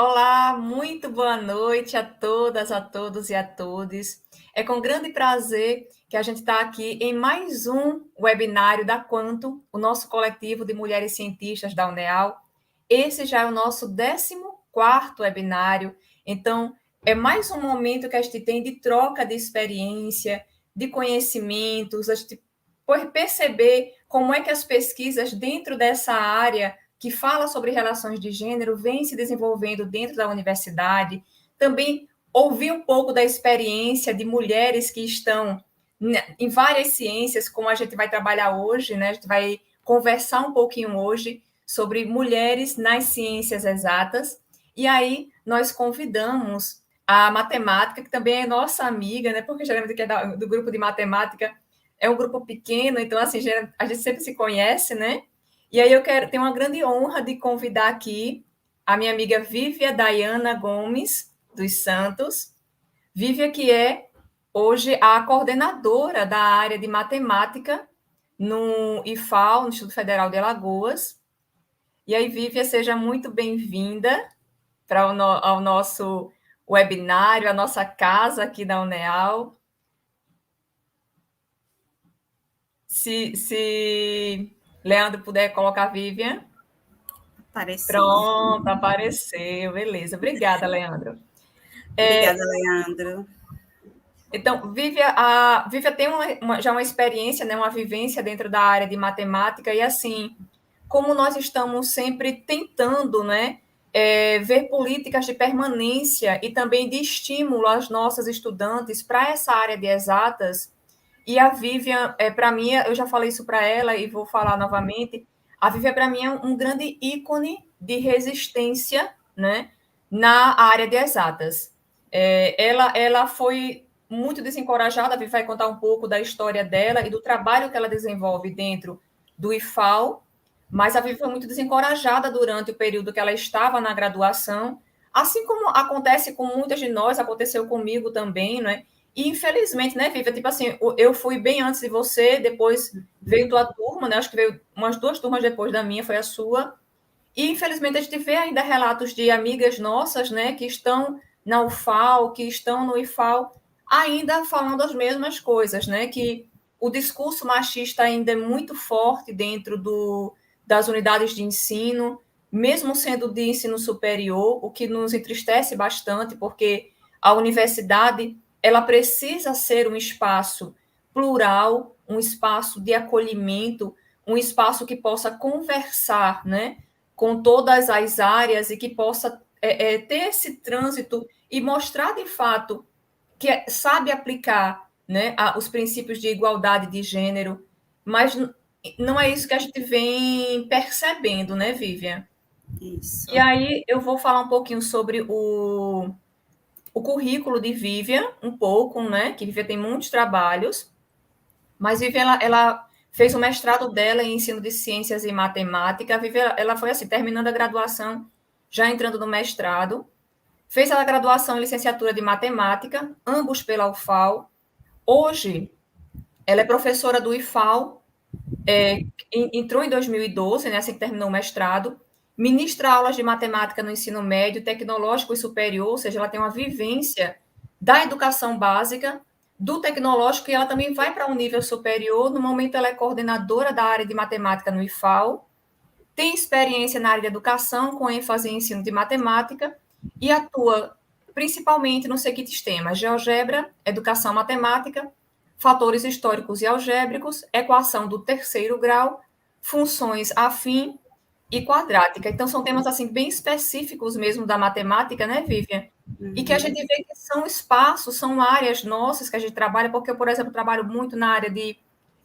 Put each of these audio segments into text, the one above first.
Olá, muito boa noite a todas, a todos e a todes. É com grande prazer que a gente está aqui em mais um webinário da Quanto, o nosso coletivo de mulheres cientistas da UNEAL. Esse já é o nosso 14º webinário, então é mais um momento que a gente tem de troca de experiência, de conhecimentos, a gente pode perceber como é que as pesquisas dentro dessa área que fala sobre relações de gênero vem se desenvolvendo dentro da universidade. Também ouvir um pouco da experiência de mulheres que estão em várias ciências, como a gente vai trabalhar hoje, né? A gente vai conversar um pouquinho hoje sobre mulheres nas ciências exatas. E aí nós convidamos a matemática, que também é nossa amiga, né? Porque geralmente que é do grupo de matemática é um grupo pequeno, então assim, a gente sempre se conhece, né? E aí tenho uma grande honra de convidar aqui a minha amiga Vívia Dayana Gomes dos Santos. Vívia, que é hoje a coordenadora da área de matemática no IFAL, no Instituto Federal de Alagoas. E aí, Vívia, seja muito bem-vinda ao nosso webinário, a nossa casa aqui da UNEAL. Se Leandro puder colocar a Vívia. Apareceu. Pronto, apareceu. Beleza. Obrigada, Leandro. Obrigada, Leandro. Então, Vívia tem já uma experiência, né, uma vivência dentro da área de matemática, e assim, como nós estamos sempre tentando, né, ver políticas de permanência e também de estímulo às nossas estudantes para essa área de exatas, e a Vivian, para mim, eu já falei isso para ela e vou falar novamente, a Vivian, para mim, é um grande ícone de resistência, né, na área de exatas. Ela foi muito desencorajada, a Vivi vai contar um pouco da história dela e do trabalho que ela desenvolve dentro do IFAL, mas a Vivi foi muito desencorajada durante o período que ela estava na graduação, assim como acontece com muitas de nós, aconteceu comigo também, né? E infelizmente, né, Vivi, tipo assim, eu fui bem antes de você, depois veio tua turma, né? Acho que veio umas 2 turmas depois da minha, foi a sua. E infelizmente a gente vê ainda relatos de amigas nossas, né, que estão na UFAL, que estão no IFAL, ainda falando as mesmas coisas, né? Que o discurso machista ainda é muito forte dentro das unidades de ensino, mesmo sendo de ensino superior, o que nos entristece bastante, porque a universidade ela precisa ser um espaço plural, um espaço de acolhimento, um espaço que possa conversar, né, com todas as áreas e que possa ter esse trânsito e mostrar de fato que sabe aplicar, né, os princípios de igualdade de gênero, mas não é isso que a gente vem percebendo, né, Vivian? E Isso. aí eu vou falar um pouquinho sobre o currículo de Vivian, um pouco, né, que Vivian tem muitos trabalhos, mas Vivian, ela fez o mestrado dela em ensino de ciências e matemática. A Vivian, ela foi assim, terminando a graduação, já entrando no mestrado. Fez a graduação em licenciatura de matemática, ambos pela UFAL. Hoje, ela é professora do IFAL, entrou em 2012, né, assim que terminou o mestrado. Ministra aulas de matemática no ensino médio, tecnológico e superior, ou seja, ela tem uma vivência da educação básica, do tecnológico, e ela também vai para um nível superior. No momento, ela é coordenadora da área de matemática no IFAL, tem experiência na área de educação, com ênfase em ensino de matemática, e atua principalmente nos seguintes temas: GeoGebra, educação matemática, fatores históricos e algébricos, equação do terceiro grau, funções afim e quadrática. Então, são temas assim bem específicos mesmo da matemática, né, Vivian? E que a gente vê que são espaços, são áreas nossas que a gente trabalha, porque eu, por exemplo, trabalho muito na área de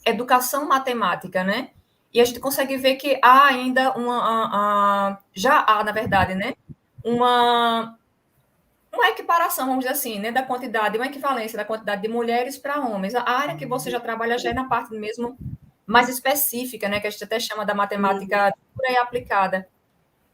educação matemática, né? E a gente consegue ver que há ainda já há, na verdade, né? Uma, uma equiparação, vamos dizer assim, né? Da quantidade, uma equivalência da quantidade de mulheres para homens. A área que você já trabalha já é na parte mesmo mais específica, né? Que a gente até chama da matemática pura e aplicada.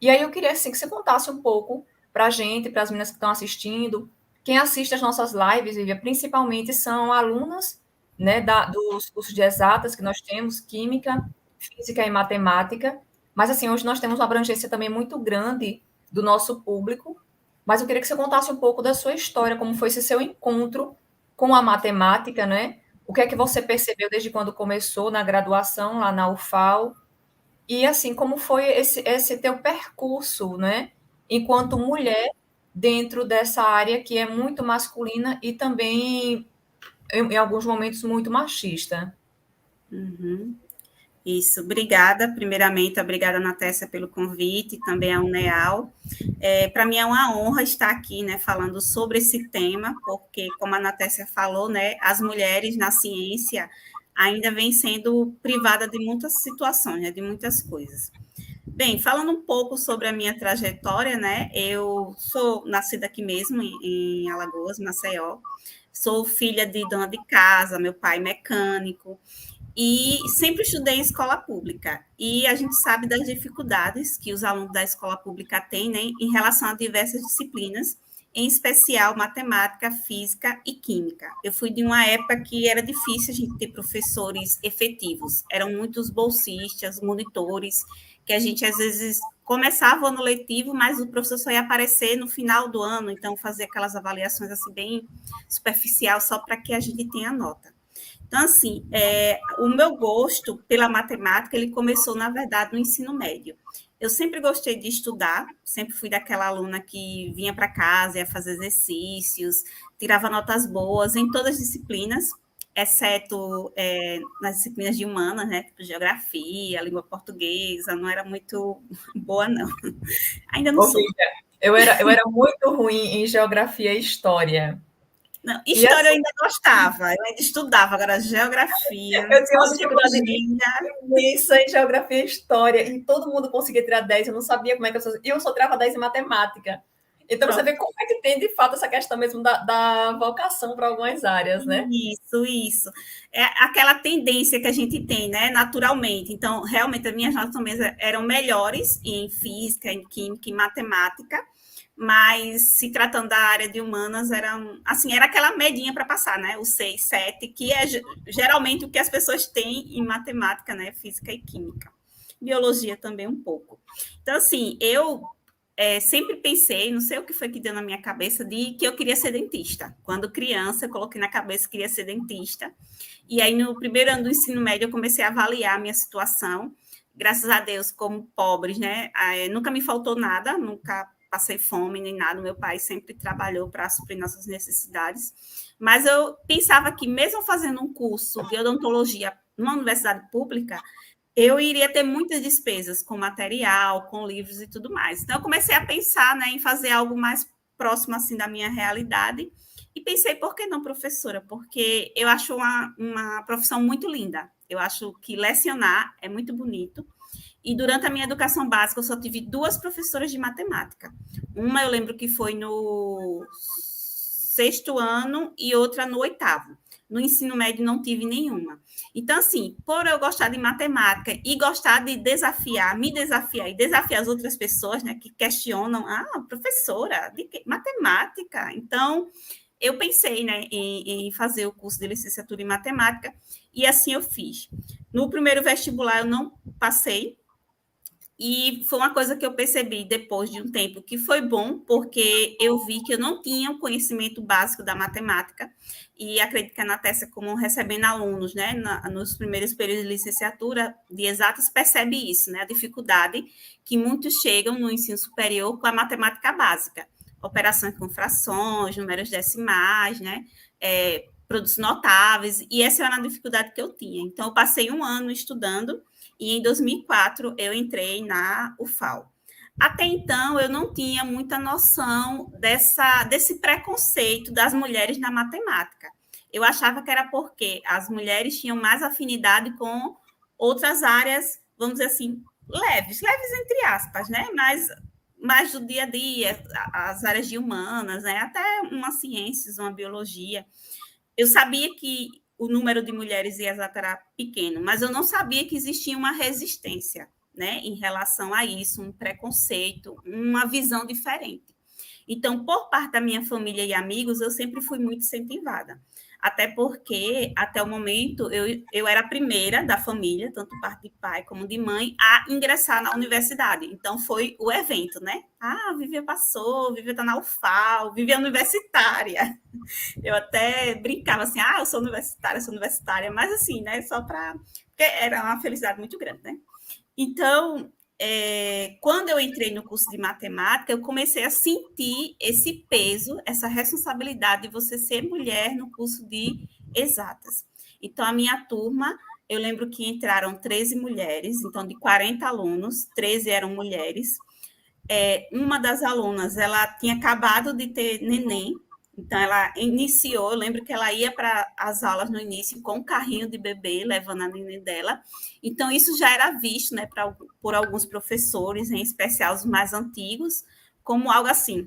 E aí eu queria assim, que você contasse um pouco para a gente, para as meninas que estão assistindo. Quem assiste as nossas lives, Vivian, principalmente são alunas, né, dos cursos de exatas que nós temos, química, física e matemática. Mas assim, hoje nós temos uma abrangência também muito grande do nosso público. Mas eu queria que você contasse um pouco da sua história, como foi esse seu encontro com a matemática, né? O que é que você percebeu desde quando começou na graduação lá na UFAL? E assim, como foi esse teu percurso, né? Enquanto mulher dentro dessa área que é muito masculina e também, em alguns momentos, muito machista. Uhum. Isso, obrigada. Primeiramente, obrigada, Natécia, pelo convite, também a UNEAL. Para mim é uma honra estar aqui, né, falando sobre esse tema, porque, como a Natécia falou, né, as mulheres na ciência ainda vêm sendo privadas de muitas situações, né, de muitas coisas. Bem, falando um pouco sobre a minha trajetória, né, eu sou nascida aqui mesmo, em Alagoas, Maceió. Sou filha de dona de casa, meu pai mecânico, e sempre estudei em escola pública. E a gente sabe das dificuldades que os alunos da escola pública têm, né, em relação a diversas disciplinas, em especial matemática, física e química. Eu fui de uma época que era difícil a gente ter professores efetivos. Eram muitos bolsistas, monitores, que a gente às vezes começava o ano letivo, mas o professor só ia aparecer no final do ano, então fazia aquelas avaliações assim bem superficial só para que a gente tenha nota. Então, assim, o meu gosto pela matemática, ele começou, na verdade, no ensino médio. Eu sempre gostei de estudar, sempre fui daquela aluna que vinha para casa, ia fazer exercícios, tirava notas boas em todas as disciplinas, exceto nas disciplinas de humanas, né, tipo geografia, língua portuguesa, não era muito boa, não. Ainda não Ô, sou. Vivian, eu era muito ruim em geografia e história. Não, E história eu assim, ainda gostava, eu ainda estudava, agora geografia, eu tinha uma dificuldade sociologia. imensa em geografia e história, e todo mundo conseguia tirar 10, eu não sabia como é que eu fazia. E eu só tirava 10 em matemática. Então você vê Pronto. como é que tem de fato essa questão mesmo da vocação para algumas áreas, né? Isso. É aquela tendência que a gente tem, né, naturalmente. Então, realmente, as minhas notas também eram melhores em física, em química, em matemática, mas se tratando da área de humanas, assim, era aquela medinha para passar, né, o 6, 7, que é geralmente o que as pessoas têm em matemática, né, física e química. Biologia também um pouco. Então, assim, eu sempre pensei, não sei o que foi que deu na minha cabeça, de que eu queria ser dentista. Quando criança, eu coloquei na cabeça que queria ser dentista. E aí, no primeiro ano do ensino médio, eu comecei a avaliar a minha situação. Graças a Deus, como pobres, né? Nunca me faltou nada, nunca passei fome nem nada. Meu pai sempre trabalhou para suprir nossas necessidades. Mas eu pensava que, mesmo fazendo um curso de odontologia numa universidade pública, eu iria ter muitas despesas com material, com livros e tudo mais. Então, eu comecei a pensar, né, em fazer algo mais próximo assim da minha realidade e pensei, por que não professora? Porque eu acho uma profissão muito linda. Eu acho que lecionar é muito bonito. E durante a minha educação básica, eu só tive duas professoras de matemática. Uma eu lembro que foi no sexto ano e outra no oitavo. No ensino médio não tive nenhuma. Então, assim, por eu gostar de matemática e gostar de desafiar, me desafiar e desafiar as outras pessoas, né, que questionam, professora, de que? Matemática. Então, eu pensei, né, em fazer o curso de licenciatura em matemática e assim eu fiz. No primeiro vestibular eu não passei, e foi uma coisa que eu percebi depois de um tempo que foi bom, porque eu vi que eu não tinha o conhecimento básico da matemática, e acredito que a Natécia, como recebendo alunos, né, nos primeiros períodos de licenciatura de exatas, percebe isso, né, a dificuldade que muitos chegam no ensino superior com a matemática básica, operações com frações, números decimais, né, produtos notáveis, e essa era a dificuldade que eu tinha. Então, eu passei um ano estudando, e em 2004 eu entrei na UFAL. Até então, eu não tinha muita noção desse preconceito das mulheres na matemática. Eu achava que era porque as mulheres tinham mais afinidade com outras áreas, vamos dizer assim, leves entre aspas, né? Mas mais do dia a dia, as áreas de humanas, né? Até uma ciências, uma biologia. Eu sabia que o número de mulheres em exato era pequeno, mas eu não sabia que existia uma resistência, né, em relação a isso, um preconceito, uma visão diferente. Então, por parte da minha família e amigos, eu sempre fui muito incentivada. Até porque, até o momento, eu era a primeira da família, tanto parte de pai como de mãe, a ingressar na universidade. Então, foi o evento, né? Ah, Vivian passou, Vivian está na UFAL, Vivian é universitária. Eu até brincava assim, eu sou universitária, mas assim, né? Só para... Porque era uma felicidade muito grande, né? Então, quando eu entrei no curso de matemática, eu comecei a sentir esse peso, essa responsabilidade de você ser mulher no curso de exatas. Então, a minha turma, eu lembro que entraram 13 mulheres, então, de 40 alunos, 13 eram mulheres. Uma das alunas, ela tinha acabado de ter neném, então ela iniciou, eu lembro que ela ia para as aulas no início com um carrinho de bebê, levando a neném dela. Então isso já era visto, né, por alguns professores, em especial os mais antigos, como algo assim,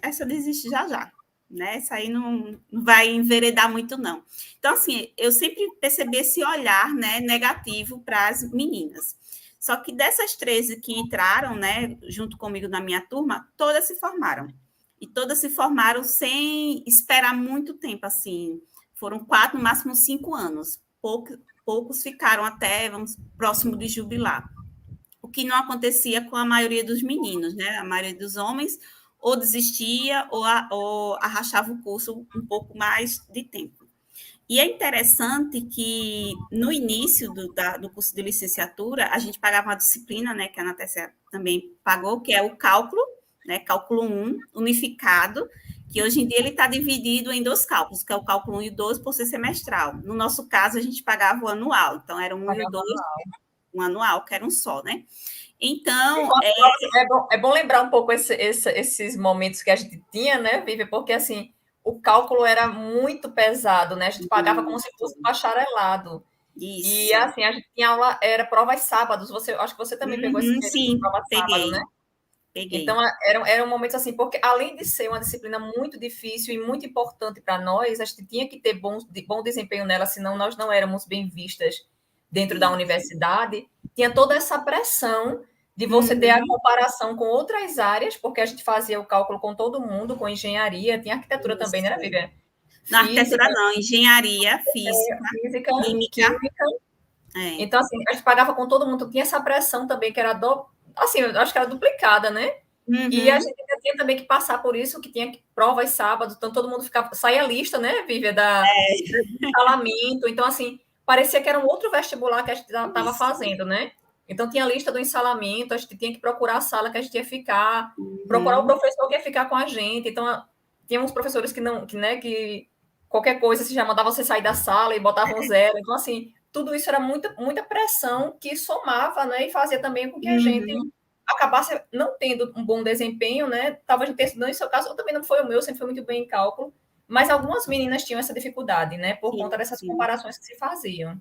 essa desiste já já, né? Essa aí não vai enveredar muito, não. Então, assim, eu sempre percebi esse olhar, né, negativo para as meninas. Só que dessas 13 que entraram, né, junto comigo na minha turma, todas se formaram. E todas se formaram sem esperar muito tempo, assim. Foram 4, no máximo 5 anos. Poucos ficaram até, próximo de jubilar. O que não acontecia com a maioria dos meninos, né? A maioria dos homens ou desistia ou arrastava o curso um pouco mais de tempo. E é interessante que no início do curso de licenciatura, a gente pagava uma disciplina, né, que a Natécia também pagou, que é o cálculo, né, cálculo 1, unificado, que hoje em dia ele está dividido em 2 cálculos, que é o cálculo 1 e o 2 por ser semestral. No nosso caso, a gente pagava o anual, então era um e o 2, um anual, que era um só, né? Então, é bom lembrar um pouco esses momentos que a gente tinha, né, Vivi? Porque, assim, o cálculo era muito pesado, né? A gente pagava como se fosse bacharelado. Isso. E, assim, a gente tinha aula, era prova aos sábados. Acho que você também pegou esse período de Sim, prova sábado, né? peguei. Então, eram momentos assim, porque além de ser uma disciplina muito difícil e muito importante para nós, a gente tinha que ter bom desempenho nela, senão nós não éramos bem vistas dentro da universidade. Tinha toda essa pressão de você ter a comparação com outras áreas, porque a gente fazia o cálculo com todo mundo, com engenharia, tinha arquitetura também, né, Vivian? Na arquitetura não, engenharia, física, química. química. Então, assim, a gente pagava com todo mundo, tinha essa pressão também, que era assim, eu acho que era duplicada, né? E a gente tinha também que passar por isso, que tinha provas sábado, então todo mundo saía a lista, né, Vívia, do ensalamento. Então, assim, parecia que era um outro vestibular que a gente estava fazendo, né? Então, tinha a lista do ensalamento, a gente tinha que procurar a sala que a gente ia ficar, procurar o professor que ia ficar com a gente. Então, tinha uns professores que qualquer coisa se já mandava você sair da sala e botavam zero. Então, assim, tudo isso era muita pressão que somava, né, e fazia também com que a gente acabasse não tendo um bom desempenho, né? Talvez não em seu caso, também não foi o meu, sempre foi muito bem em cálculo, mas algumas meninas tinham essa dificuldade, né? Por conta dessas comparações que se faziam.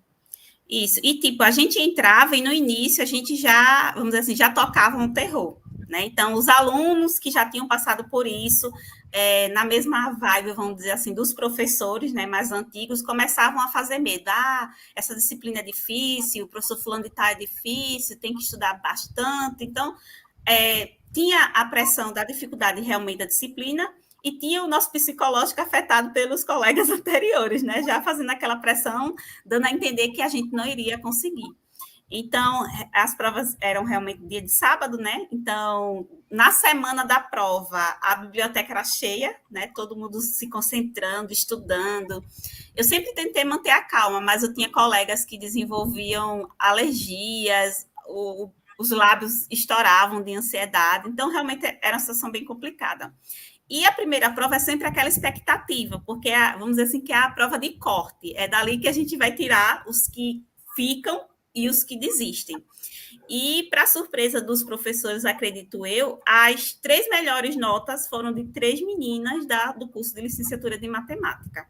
Isso. E, tipo, a gente entrava e no início a gente já, vamos dizer assim, já tocava um terror, né? Então, os alunos que já tinham passado por isso, na mesma vibe, vamos dizer assim, dos professores, né, mais antigos, começavam a fazer medo. Essa disciplina é difícil, o professor fulano de tal é difícil, tem que estudar bastante. Então, tinha a pressão da dificuldade realmente da disciplina, e tinha o nosso psicológico afetado pelos colegas anteriores, né? Já fazendo aquela pressão, dando a entender que a gente não iria conseguir. Então, as provas eram realmente dia de sábado, né? Então, na semana da prova, a biblioteca era cheia, né? Todo mundo se concentrando, estudando. Eu sempre tentei manter a calma, mas eu tinha colegas que desenvolviam alergias, os lábios estouravam de ansiedade. Então, realmente era uma situação bem complicada. E a primeira prova é sempre aquela expectativa, porque vamos dizer assim, que é a prova de corte. É dali que a gente vai tirar os que ficam e os que desistem. E, para surpresa dos professores, acredito eu, as 3 melhores notas foram de 3 meninas do curso de licenciatura de matemática.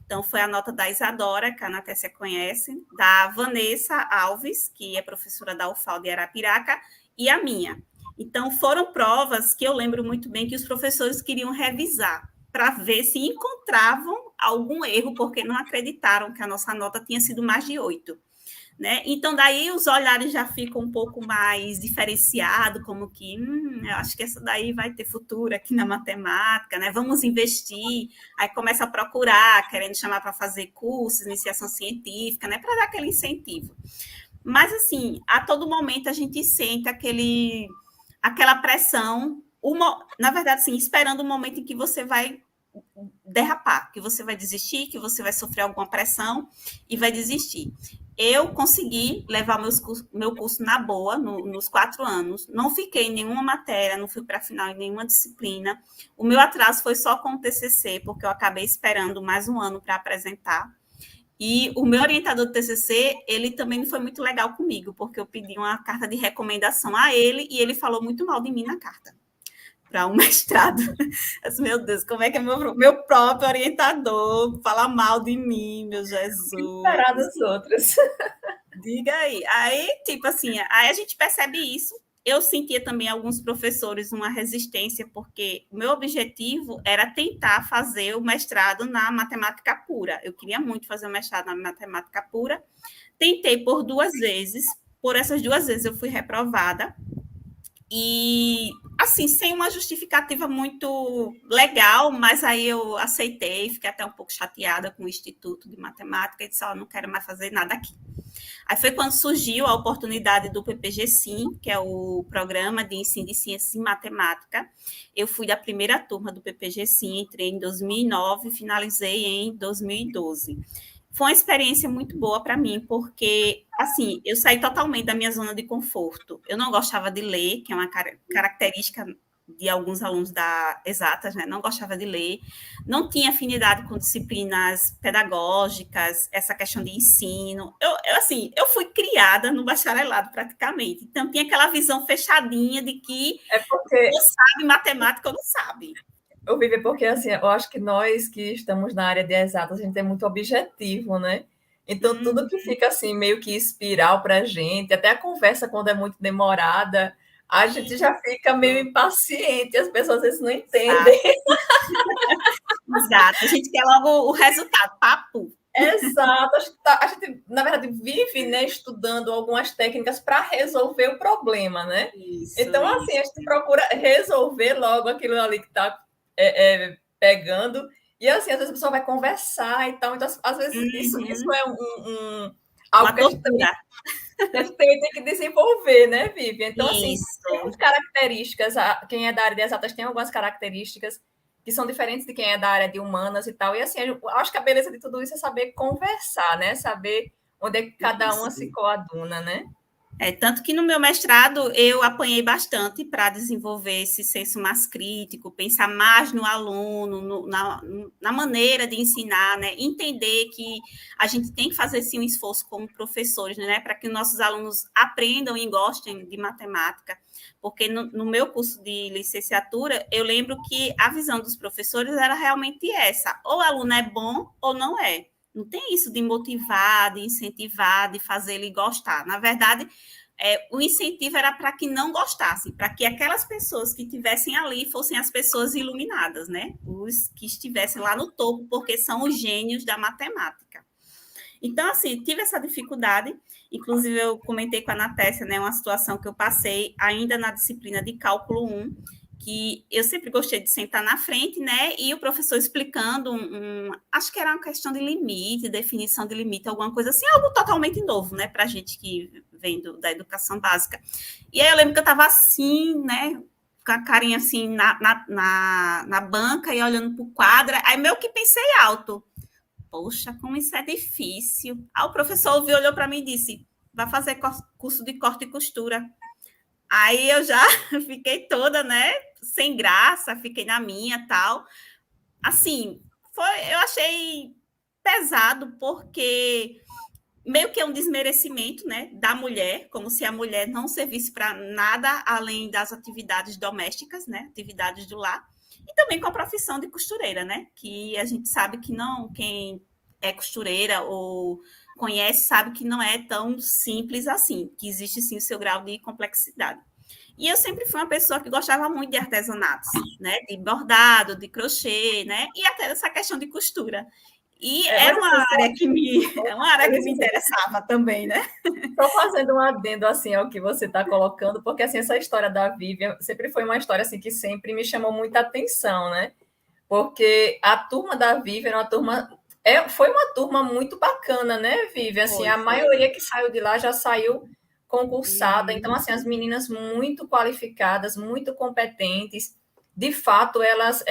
Então, foi a nota da Isadora, que a Natécia conhece, da Vanessa Alves, que é professora da UFAL de Arapiraca, e a minha. Então, foram provas que eu lembro muito bem que os professores queriam revisar para ver se encontravam algum erro, porque não acreditaram que a nossa nota tinha sido mais de 8. né? Então, daí os olhares já ficam um pouco mais diferenciados, como que, eu acho que essa daí vai ter futuro aqui na matemática, né? Vamos investir. Aí começa a procurar, querendo chamar para fazer cursos, iniciação científica, né? Para dar aquele incentivo. Mas, assim, a todo momento a gente sente aquela pressão, na verdade, assim, esperando o momento em que você vai derrapar, que você vai desistir, que você vai sofrer alguma pressão e vai desistir. Eu consegui levar meu curso na boa nos 4 anos. Não fiquei em nenhuma matéria, não fui para a final em nenhuma disciplina. O meu atraso foi só com o TCC, porque eu acabei esperando mais um ano para apresentar. E o meu orientador do TCC, ele também não foi muito legal comigo, porque eu pedi uma carta de recomendação a ele e ele falou muito mal de mim na carta para um mestrado. Meu Deus, como é que é meu próprio orientador fala mal de mim, meu Jesus? Esperar dos outros. Diga aí. Aí, tipo assim, aí a gente percebe isso. Eu sentia também alguns professores uma resistência, porque o meu objetivo era tentar fazer o mestrado na matemática pura. Eu queria muito fazer o mestrado na matemática pura. Tentei por 2 vezes. Por essas 2 vezes eu fui reprovada. E, assim, sem uma justificativa muito legal, mas aí eu aceitei, fiquei até um pouco chateada com o Instituto de Matemática e disse, não quero mais fazer nada aqui. Aí foi quando surgiu a oportunidade do PPG-SIM, que é o Programa de Ensino de Ciências e Matemática. Eu fui da primeira turma do PPG-SIM, entrei em 2009 e finalizei em 2012. Foi uma experiência muito boa para mim, porque, assim, eu saí totalmente da minha zona de conforto. Eu não gostava de ler, que é uma característica de alguns alunos da exatas, né? Não gostava de ler, não tinha afinidade com disciplinas pedagógicas, essa questão de ensino. Assim, eu fui criada no bacharelado praticamente, então tinha aquela visão fechadinha de que porque ou sabe matemática ou não sabe. eu vivo porque assim, eu acho que nós que estamos na área de exatas, a gente é muito objetivo, né? Então, tudo que fica assim, meio que espiral para a gente, até a conversa, quando é muito demorada, a gente já fica meio impaciente, as pessoas às vezes não entendem. Exato. A gente quer logo o resultado, papo. Exato, a gente, na verdade, vive, né, estudando algumas técnicas para resolver o problema, né? Isso, então, assim, a gente procura resolver logo aquilo ali que está pegando, e assim, às vezes a pessoa vai conversar e tal, então, às vezes, isso é algo uma tortura. Que a gente tem que desenvolver, né, Vivian? Então, assim, Isso. tem umas características, quem é da área de exatas tem algumas características que são diferentes de quem é da área de humanas e tal. E assim, eu acho que a beleza de tudo isso é saber conversar, né? Saber onde é que cada uma se coaduna, né? Tanto que no meu mestrado eu apanhei bastante para desenvolver esse senso mais crítico, pensar mais no aluno, na maneira de ensinar, né? Entender que a gente tem que fazer sim um esforço como professores, né? Para que nossos alunos aprendam e gostem de matemática. Porque no meu curso de licenciatura, eu lembro que a visão dos professores era realmente essa: ou o aluno é bom ou não é. Não tem isso de motivar, de incentivar, de fazer ele gostar. Na verdade, o incentivo era para que não gostassem, para que aquelas pessoas que estivessem ali fossem as pessoas iluminadas, né? Os que estivessem lá no topo, porque são os gênios da matemática. Então, assim, tive essa dificuldade. Inclusive, eu comentei com a Natécia, né, uma situação que eu passei ainda na disciplina de cálculo 1, que eu sempre gostei de sentar na frente, né? E o professor explicando acho que era uma questão de limite, definição de limite, alguma coisa assim, algo totalmente novo, né? Para a gente que vem da educação básica. E aí eu lembro que eu estava assim, né? Com a carinha assim na banca e olhando para o quadro. Aí meio que pensei alto. Poxa, como isso é difícil. Aí o professor ouviu, olhou para mim e disse: vai fazer curso de corte e costura. Aí eu já fiquei toda, né, sem graça, fiquei na minha, tal. Assim, eu achei pesado, porque meio que é um desmerecimento, né, da mulher, como se a mulher não servisse para nada além das atividades domésticas, né, atividades do lar, e também com a profissão de costureira, né, que a gente sabe que não, quem é costureira ou conhece sabe que não é tão simples assim, que existe sim o seu grau de complexidade. E eu sempre fui uma pessoa que gostava muito de artesanatos, né? De bordado, de crochê, né? E até essa questão de costura. E Mas era assim, é uma área que me interessava também, né? só fazendo um adendo assim ao que você está colocando, porque assim essa história da Vivian sempre foi uma história assim que sempre me chamou muita atenção, né? Porque a turma da Vivian era uma turma foi uma turma muito bacana, né, Vivian? Assim, a Foi. maioria que saiu de lá já saiu concursada, então Uhum. assim as meninas muito qualificadas, muito competentes, de fato elas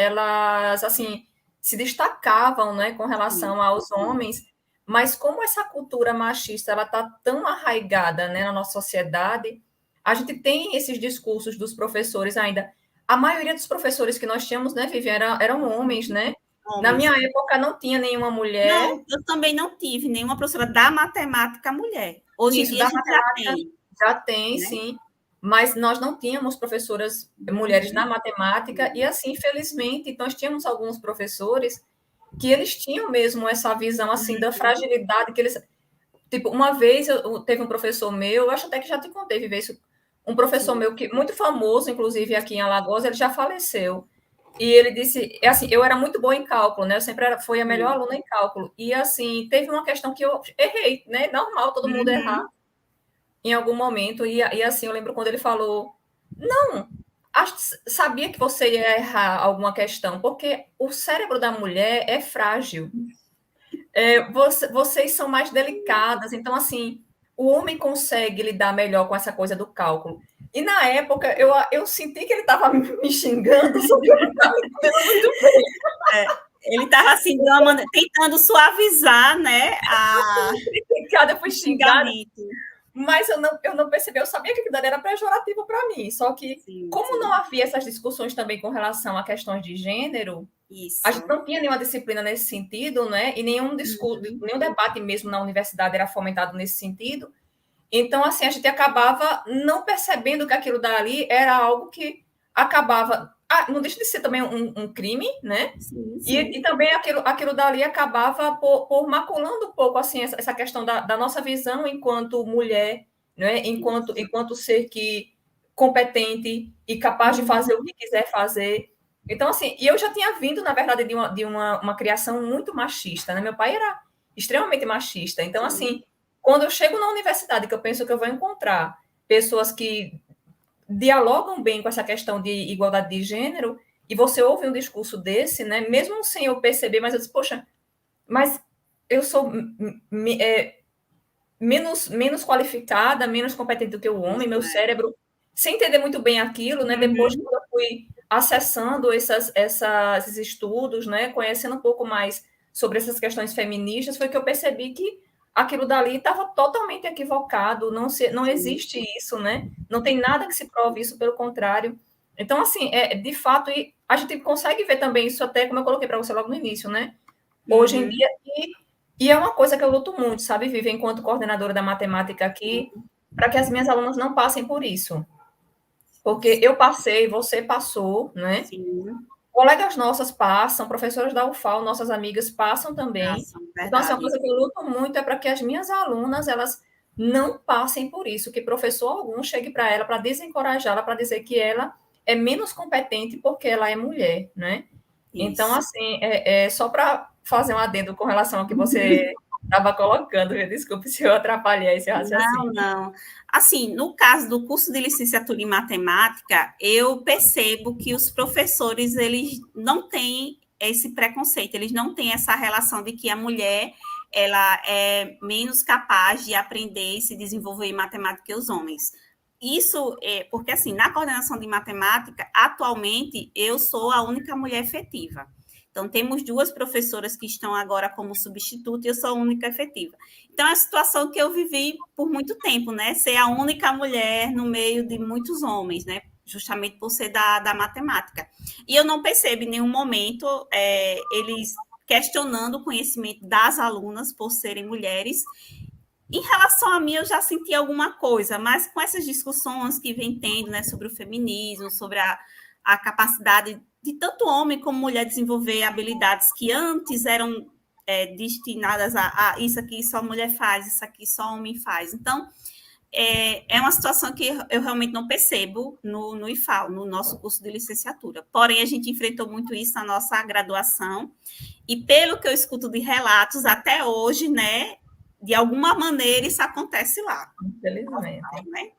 assim se destacavam, né, com Sim, relação aos sim. homens. Mas como essa cultura machista ela está tão arraigada, né, na nossa sociedade, a gente tem esses discursos dos professores ainda. A maioria dos professores que nós tínhamos, né, Vivian, eram homens, né? Na minha Homens. época não tinha nenhuma mulher. Não, eu também não tive nenhuma professora da matemática mulher. Hoje em Isso, dia a da gente já matemática tem, já tem, né? sim. Mas nós não tínhamos professoras mulheres na Uhum. matemática, e assim, infelizmente, nós tínhamos alguns professores que eles tinham mesmo essa visão assim da fragilidade que eles. Tipo, uma vez teve um professor meu, eu acho até que já te contei, viver isso. Um professor Sim. meu que muito famoso, inclusive aqui em Alagoas, ele já faleceu. E ele disse, assim, eu era muito boa em cálculo, né? Eu sempre fui a melhor Sim. aluna em cálculo. E assim, teve uma questão que eu errei, né? Normal todo mundo errar Uhum. em algum momento. E assim, eu lembro quando ele falou: Não, sabia que você ia errar alguma questão, porque o cérebro da mulher é frágil. Vocês são mais delicadas, então, assim, o homem consegue lidar melhor com essa coisa do cálculo. E na época, eu senti que ele estava me xingando, só que eu não estava entendendo muito bem. É, ele estava assim, tentando suavizar, né, Eu fui o xingada, xingamento. mas eu não percebi, eu sabia que aquilo era pejorativo para mim. Só que, Sim, como não sim. havia essas discussões também com relação a questões de gênero, a gente Isso. não tinha nenhuma disciplina nesse sentido, né? E nenhum discurso, Uhum. nenhum debate mesmo na universidade era fomentado nesse sentido. Então, assim, a gente acabava não percebendo que aquilo dali era algo que acabava. Não deixa de ser também um crime, né? Sim, E sim. também aquilo dali acabava por maculando um pouco assim, essa questão da nossa visão enquanto mulher, né? Isso. Enquanto ser que competente e capaz de fazer o Uhum. que quiser fazer. Então, assim, e eu já tinha vindo, na verdade, uma criação muito machista, né? Meu pai era extremamente machista. Então, Sim. assim, quando eu chego na universidade, que eu penso que eu vou encontrar pessoas que dialogam bem com essa questão de igualdade de gênero, e você ouve um discurso desse, né? Mesmo sem eu perceber, mas eu disse, poxa, mas eu sou menos qualificada, menos competente do que o homem, Isso, meu é. cérebro, sem entender muito bem aquilo, né? Depois, Uhum. quando eu fui acessando esses estudos, né? Conhecendo um pouco mais sobre essas questões feministas, foi que eu percebi que aquilo dali estava totalmente equivocado, não Sim. existe isso, né? Não tem nada que se prove isso, pelo contrário. Então, assim, de fato, e a gente consegue ver também isso até, como eu coloquei para você logo no início, né? Hoje em Uhum. dia, e é uma coisa que eu luto muito, sabe, Vivi, enquanto coordenadora da matemática aqui, para que as minhas alunas não passem por isso. Porque eu passei, você passou, né? Sim. Colegas nossas passam, professoras da UFAL, nossas amigas passam também. Nossa, Então, assim, uma verdade. coisa que eu luto muito é para que as minhas alunas, elas não passem por isso, que professor algum chegue para ela, para desencorajá-la, para dizer que ela é menos competente porque ela é mulher, né? Então, Isso. assim, só para fazer um adendo com relação ao que você estava colocando, viu? Desculpe se eu atrapalhei esse Não, raciocínio. não. Assim, no caso do curso de licenciatura em matemática, eu percebo que os professores, eles não têm esse preconceito, eles não têm essa relação de que a mulher, ela é menos capaz de aprender e se desenvolver em matemática que os homens. Isso é porque, assim, na coordenação de matemática, atualmente, eu sou a única mulher efetiva. Então, temos duas professoras que estão agora como substituta e eu sou a única efetiva. Então, é a situação que eu vivi por muito tempo, né? Ser a única mulher no meio de muitos homens, né? Justamente por ser da matemática. E eu não percebo em nenhum momento eles questionando o conhecimento das alunas por serem mulheres. Em relação a mim, eu já senti alguma coisa, mas com essas discussões que vem tendo, né, sobre o feminismo, sobre a capacidade de tanto homem como mulher desenvolver habilidades que antes eram destinadas a isso aqui só mulher faz, isso aqui só homem faz. Então, é uma situação que eu realmente não percebo no IFAL, no nosso curso de licenciatura. Porém, a gente enfrentou muito isso na nossa graduação, e pelo que eu escuto de relatos, até hoje, né, de alguma maneira isso acontece lá. Infelizmente. Né?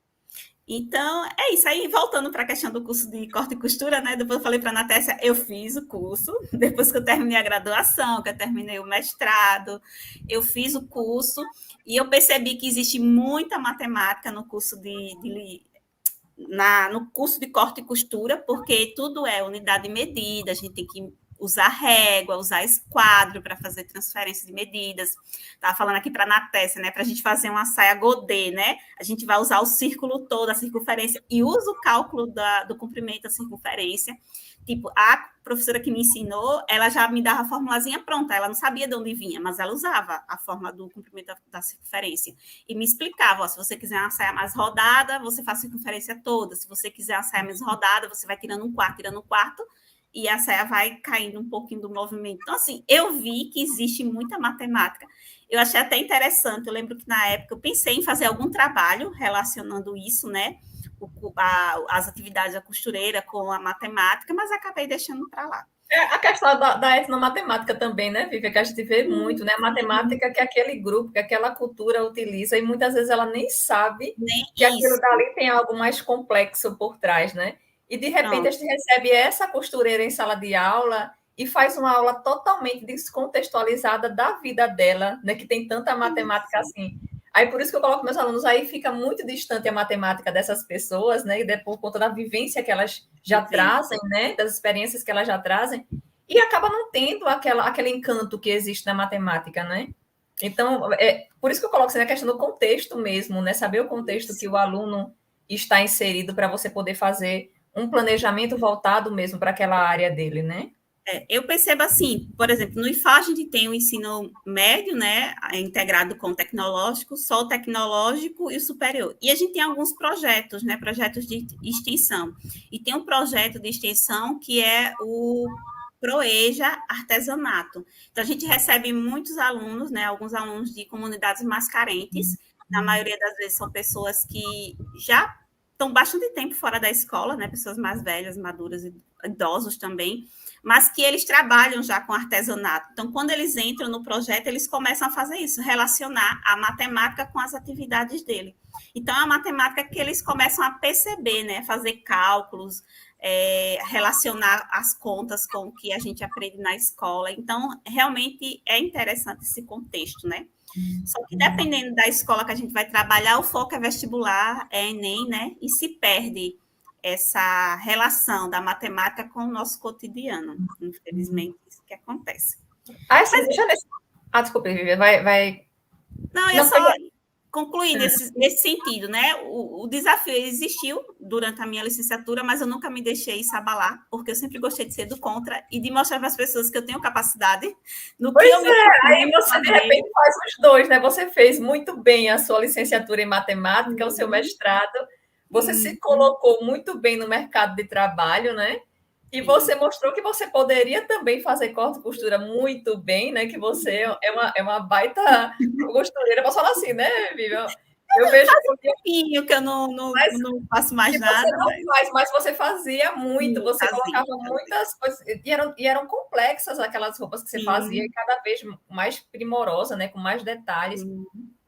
Então, é isso. Aí, voltando para a questão do curso de corte e costura, né? Depois eu falei para a Natécia, eu fiz o curso, depois que eu terminei a graduação, que eu terminei o mestrado, eu fiz o curso, e eu percebi que existe muita matemática no curso no curso de corte e costura, porque tudo é unidade de medida, a gente tem que usar régua, usar esquadro para fazer transferência de medidas. Estava falando aqui para a Natécia, né? Para a gente fazer uma saia godê, né? A gente vai usar o círculo todo, a circunferência, e usa o cálculo do comprimento da circunferência. Tipo, a professora que me ensinou, ela já me dava a formulazinha pronta, ela não sabia de onde vinha, mas ela usava a forma do comprimento da circunferência. E me explicava, ó, se você quiser uma saia mais rodada, você faz a circunferência toda. Se você quiser uma saia menos rodada, você vai tirando um quarto, e a saia vai caindo um pouquinho do movimento. Então, assim, eu vi que existe muita matemática. Eu achei até interessante, eu lembro que na época eu pensei em fazer algum trabalho relacionando isso, né? As atividades da costureira com a matemática, mas acabei deixando para lá. A questão da etnomatemática também, né, Vivi, que a gente vê muito, né? A matemática que aquele grupo, que aquela cultura utiliza, e muitas vezes ela nem sabe Nem que aquilo isso. dali tem algo mais complexo por trás, né? E de repente Pronto. a gente recebe essa costureira em sala de aula e faz uma aula totalmente descontextualizada da vida dela, né? Que tem tanta matemática assim. Aí por isso que eu coloco meus alunos, aí fica muito distante a matemática dessas pessoas, né? E por conta da vivência que elas já trazem, né? Das experiências que elas já trazem, e acaba não tendo aquele encanto que existe na matemática, né? Então, por isso que eu coloco assim, a questão do contexto mesmo, né? Saber o contexto que o aluno está inserido para você poder fazer um planejamento voltado mesmo para aquela área dele, né? Eu percebo assim, por exemplo, no IFA a gente tem o ensino médio, né, integrado com o tecnológico, só o tecnológico e o superior. E a gente tem alguns projetos, né, projetos de extensão. E tem um projeto de extensão que é o Proeja Artesanato. Então a gente recebe muitos alunos, né, alguns alunos de comunidades mais carentes. Na maioria das vezes são pessoas que já estão bastante tempo fora da escola, né, pessoas mais velhas, maduras e idosos também, mas que eles trabalham já com artesanato. Então, quando eles entram no projeto, eles começam a fazer isso, relacionar a matemática com as atividades dele. Então, é a matemática que eles começam a perceber, né? Fazer cálculos, relacionar as contas com o que a gente aprende na escola. Então, realmente é interessante esse contexto, né? Só que dependendo da escola que a gente vai trabalhar, o foco é vestibular, é Enem, né? E se perde essa relação da matemática com o nosso cotidiano. Infelizmente, isso que acontece. Assim, deixa nesse... desculpa, Vivian, vai... Não, eu só concluir nesse sentido, né? O desafio existiu durante a minha licenciatura, mas eu nunca me deixei se abalar, porque eu sempre gostei de ser do contra e de mostrar para as pessoas que eu tenho capacidade no que eu me aí você de repente faz os dois, né? Você fez muito bem a sua licenciatura em matemática, o seu mestrado, você se colocou muito bem no mercado de trabalho, né? E você mostrou que você poderia também fazer corte e costura muito bem, né? Que você é uma baita costureira. Posso falar assim, né, Vivian? Eu vejo que eu não faço mais nada. Você não faz, mas você fazia muito, você colocava muitas coisas, e eram complexas aquelas roupas que você fazia, e cada vez mais primorosa, né? Com mais detalhes.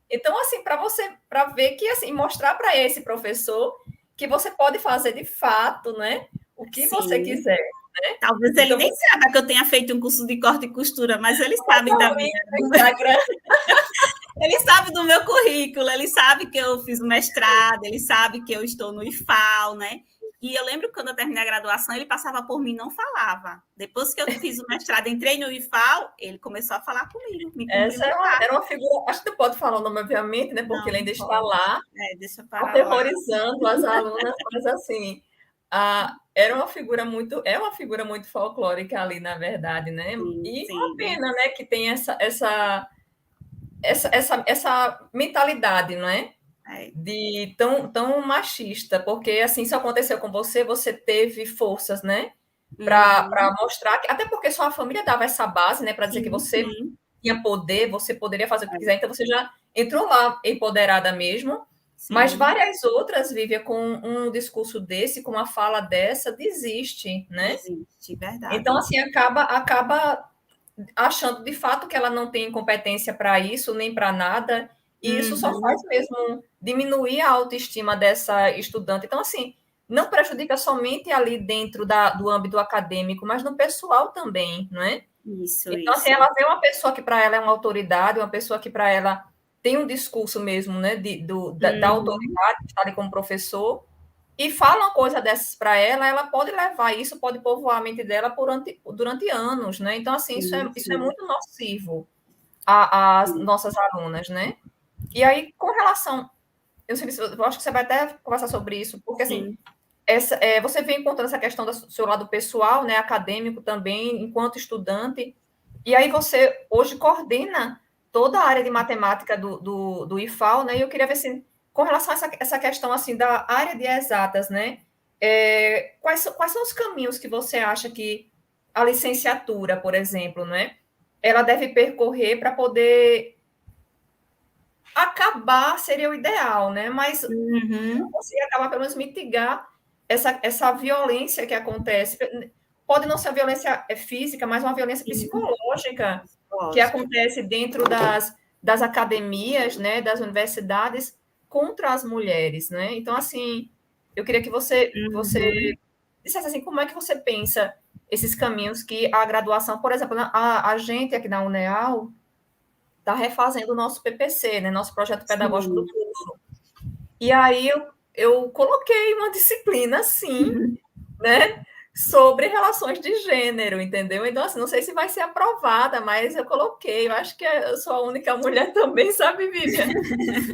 Então, assim, para ver que, assim, mostrar para esse professor que você pode fazer de fato, né? O que você quiser, né? Talvez então, ele nem saiba que eu tenha feito um curso de corte e costura, mas ele sabe da minha... Instagram. Ele sabe do meu currículo, ele sabe que eu fiz o mestrado, ele sabe que eu estou no IFAL, né? E eu lembro que quando eu terminei a graduação, ele passava por mim e não falava. Depois que eu fiz o mestrado, entrei no IFAL, ele começou a falar comigo. Essa era uma figura, acho que tu pode falar o nome, obviamente, né? Porque ele ainda está lá, aterrorizando as alunas, mas assim, era uma figura muito, é uma figura muito folclórica ali, na verdade, né? E uma pena, né, que tem essa mentalidade, não é? De tão machista, porque assim, isso aconteceu com você, você teve forças, né? Para mostrar que, até porque sua família dava essa base, né? Para dizer que você tinha poder, você poderia fazer o que quiser, então você já entrou lá empoderada mesmo. Mas sim, várias outras, Vívia, com um discurso desse, com uma fala dessa, desiste, né? existe, Então, verdade. assim, acaba achando de fato que ela não tem competência para isso, nem para nada, e isso só faz Uhum, mesmo diminuir a autoestima dessa estudante. Então, assim, não prejudica somente ali dentro do âmbito acadêmico, mas no pessoal também, não é? isso, Então, assim, isso. ela vê uma pessoa que para ela é uma autoridade, uma pessoa que para ela tem um discurso mesmo, né, da Uhum, autoridade, que está ali como professor, e fala uma coisa dessas para ela, ela pode levar isso, pode povoar a mente dela durante anos, né? Então, assim, sim, isso é sim, muito nocivo às sim, nossas alunas, né? E aí, com relação, eu, sei, eu acho que você vai até conversar sobre isso, porque, assim, sim, você vem encontrando essa questão do seu lado pessoal, né, acadêmico também, enquanto estudante, e aí você hoje coordena toda a área de matemática do IFAL, né? E eu queria ver assim, com relação a essa questão assim da área de exatas, né? Quais são os caminhos que você acha que a licenciatura, por exemplo, né? Ela deve percorrer para poder acabar, seria o ideal, né? Mas uhum, conseguir acabar pelo menos mitigar essa violência que acontece. Pode não ser a violência física, mas uma violência sim, psicológica que lógico. acontece dentro das academias, né, das universidades contra as mulheres, né? Então, assim, eu queria que você Uhum, dissesse assim, como é que você pensa esses caminhos que a graduação, por exemplo, a gente aqui na UNEAL está refazendo o nosso PPC, né, nosso projeto pedagógico do sim. curso. E aí eu coloquei uma disciplina, sim, né, sobre relações de gênero, entendeu? Então, assim, não sei se vai ser aprovada, mas eu coloquei. Eu acho que eu sou a única mulher também, sabe, Vivian?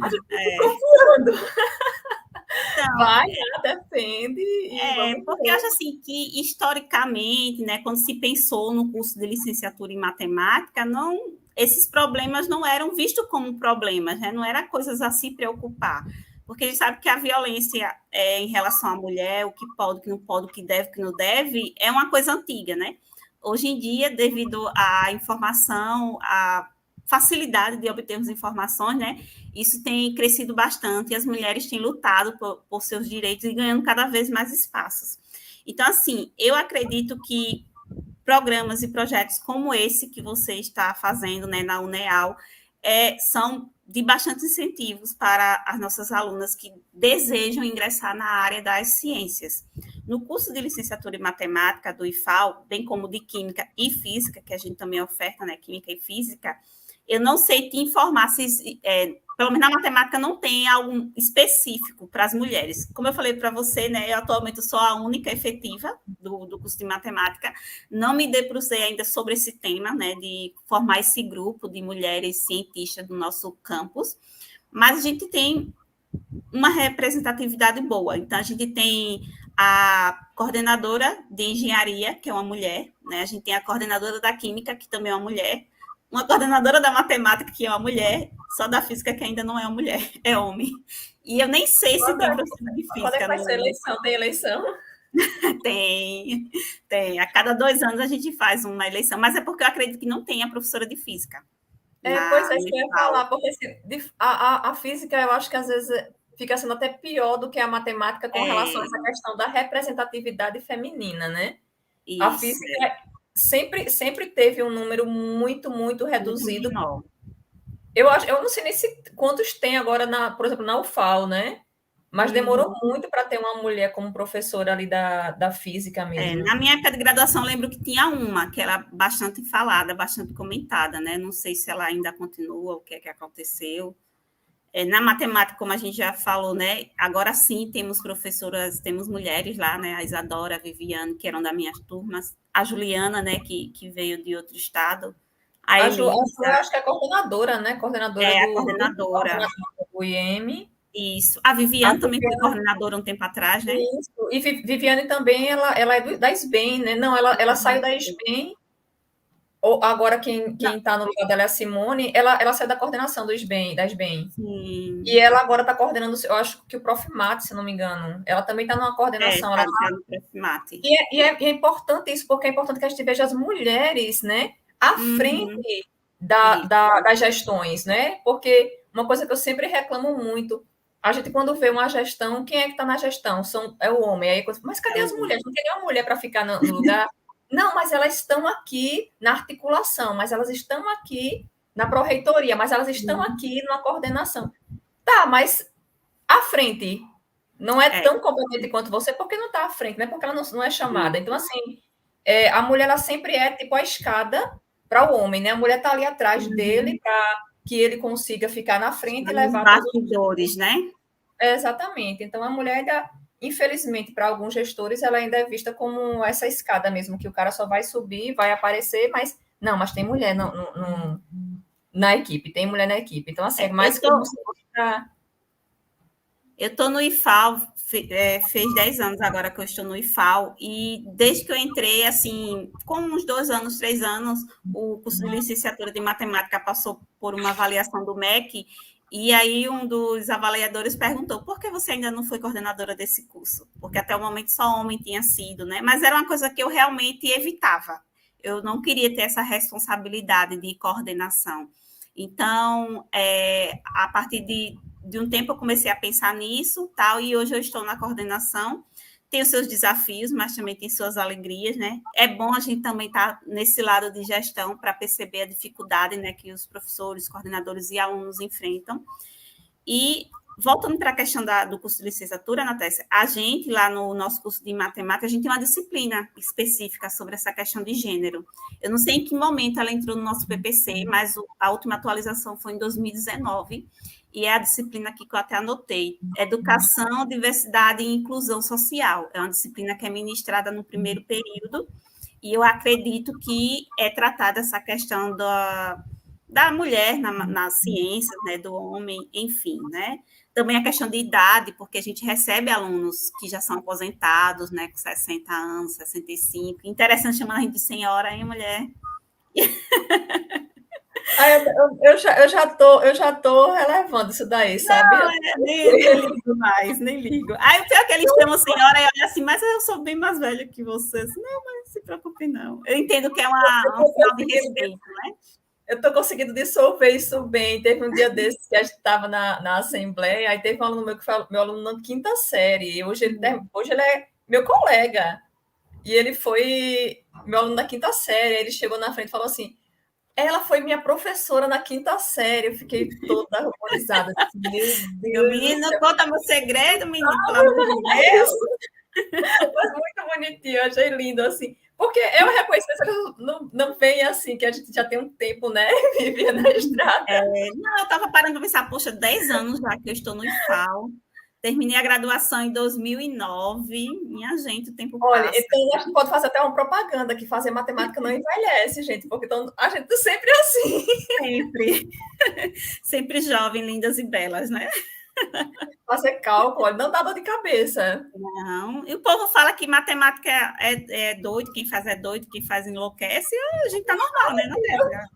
A gente fica É, confiando. então, Vai lá, defende e vamos porque eu ver. acho assim que historicamente, né, quando se pensou no curso de licenciatura em matemática, não, esses problemas não eram vistos como problemas, né, não eram coisas a se preocupar, porque a gente sabe que a violência em relação à mulher, o que pode, o que não pode, o que não deve, é uma coisa antiga, né? Hoje em dia, devido à informação, à facilidade de obtermos informações, né? Isso tem crescido bastante e as mulheres têm lutado por seus direitos e ganhando cada vez mais espaços. Então, assim, eu acredito que programas e projetos como esse que você está fazendo, né, na UNEAL, são de bastante incentivos para as nossas alunas que desejam ingressar na área das ciências. No curso de licenciatura em matemática do IFAL, bem como de química e física, que a gente também oferta, né, química e física, eu não sei te informar se, pelo menos na matemática, não tem algo específico para as mulheres. Como eu falei para você, né, eu atualmente sou a única efetiva do curso de matemática, não me debrucei ainda sobre esse tema, né, de formar esse grupo de mulheres cientistas do nosso campus, mas a gente tem uma representatividade boa. Então, a gente tem a coordenadora de engenharia, que é uma mulher, né? A gente tem a coordenadora da química, que também é uma mulher, uma coordenadora da matemática, que é uma mulher, só da física, que ainda não é uma mulher, é homem. E eu nem sei se tem professora de Quando é que física vai ser no. eleição? Tem eleição? Tem, tem. A cada 2 anos a gente faz uma eleição, mas é porque eu acredito que não tem a professora de física Pois é, no isso que eu ia IFAL. falar, porque assim, a física eu acho que às vezes fica sendo até pior do que a matemática com relação a É, essa questão da representatividade feminina, né? A isso, física sempre teve um número muito muito reduzido. menor. Eu não sei nem se quantos tem agora, por exemplo, na UFAL, né? Mas demorou Uhum. muito para ter uma mulher como professora ali da física mesmo. Na minha época de graduação, eu lembro que tinha uma que era bastante falada, bastante comentada, né? Não sei se ela ainda continua, o que é que aconteceu. Na matemática, como a gente já falou, né? Agora sim temos professoras, temos mulheres lá, né? A Isadora, a Viviane, que eram das minhas turmas, a Juliana, né? Que veio de outro estado, a A Ju, eu Elisa, acho que é coordenadora, né? Coordenadora a coordenadora. do IM. Isso. A A Viviane também foi Viviane, coordenadora um tempo atrás, né? isso. E Viviane também, ela é da SBEM, né? Não, ela saiu da SBEM. Agora quem está no lugar dela é a Simone. Ela saiu da coordenação da SBEM. E Sim. ela agora está coordenando, eu acho que o Profimate, se não me engano. Ela também está numa coordenação. Tá no Prefimate. E é importante isso, porque é importante que a gente veja as mulheres, né, à Uhum. frente Isso. das gestões, né? Porque uma coisa que eu sempre reclamo muito a gente, quando vê uma gestão, quem é que está na gestão? É o homem. Aí, mas cadê É as mulheres? Não tem nenhuma mulher para ficar no lugar? Não, mas elas estão aqui na articulação, mas elas estão aqui na pró-reitoria, mas elas estão aqui na coordenação. Tá, mas à frente não é é, tão competente quanto você, porque não está à frente, né? Porque ela não é chamada. Então, assim, a mulher ela sempre é tipo a escada para o homem, né? A mulher está ali atrás dele para que ele consiga ficar na frente e nos levar todos os. bastidores, né? Exatamente. Então, a mulher ainda, infelizmente, para alguns gestores, ela ainda é vista como essa escada mesmo, que o cara só vai subir, vai aparecer, mas não, mas tem mulher na equipe, tem mulher na equipe. Então, assim, é mais como se fosse para. Eu estou no IFAL, fez 10 anos agora que eu estou no IFAL, e desde que eu entrei, assim, com uns 2 anos, 3 anos, o curso de licenciatura de matemática passou por uma avaliação do MEC, e aí um dos avaliadores perguntou, por que você ainda não foi coordenadora desse curso? Porque até o momento só homem tinha sido, né? Mas era uma coisa que eu realmente evitava. Eu não queria ter essa responsabilidade de coordenação. Então, a partir de um tempo eu comecei a pensar nisso, tal, e hoje eu estou na coordenação. Tem os seus desafios, mas também tem suas alegrias, né? É bom a gente também estar nesse lado de gestão para perceber a dificuldade, né, que os professores, coordenadores e alunos enfrentam. E voltando para a questão do curso de licenciatura, Natécia, a gente lá no nosso curso de matemática, a gente tem uma disciplina específica sobre essa questão de gênero. Eu não sei em que momento ela entrou no nosso PPC, mas a última atualização foi em 2019, e é a disciplina aqui que eu até anotei, Educação, Diversidade e Inclusão Social. É uma disciplina que é ministrada no primeiro período, e eu acredito que é tratada essa questão da mulher na ciência, né, do homem, enfim, né? Também a questão de idade, porque a gente recebe alunos que já são aposentados, né, com 60 anos, 65. Interessante chamar a gente de senhora, hein, mulher? Eu já tô relevando isso daí, sabe? Não, nem ligo mais, nem ligo. Aí o pior é que eles chamam senhora e olha assim, mas eu sou bem mais velha que vocês. Não, mas não se preocupe, não. Eu entendo que é um sinal de respeito, né? Eu estou conseguindo dissolver isso bem. Teve um dia desses que a gente estava na Assembleia, aí teve um aluno meu que falou, meu aluno na quinta série, e hoje ele é meu colega. E ele foi meu aluno da quinta série, ele chegou na frente e falou assim: ela foi minha professora na quinta série. Eu fiquei toda horrorizada. Assim, meu Meu Deus do menino, céu. conta meu segredo, menino, pelo amor de Deus. Mas muito bonitinho, eu achei lindo, assim. Porque é uma reconhecimento que não vem assim, que a gente já tem um tempo, né? Vivia na estrada. Não, eu estava parando para pensar, poxa, 10 anos já que eu estou no IFAL, terminei a graduação em 2009, minha gente, o tempo Olha, passa. então a gente pode fazer até uma propaganda que fazer matemática não envelhece, gente, porque então, a gente sempre é assim. Sempre, sempre jovem, lindas e belas, né? Fazer cálculo, olha, não dá dor de cabeça. Não, e o povo fala que matemática é doido, quem faz é doido, quem faz enlouquece, a gente tá normal, né, Natécia?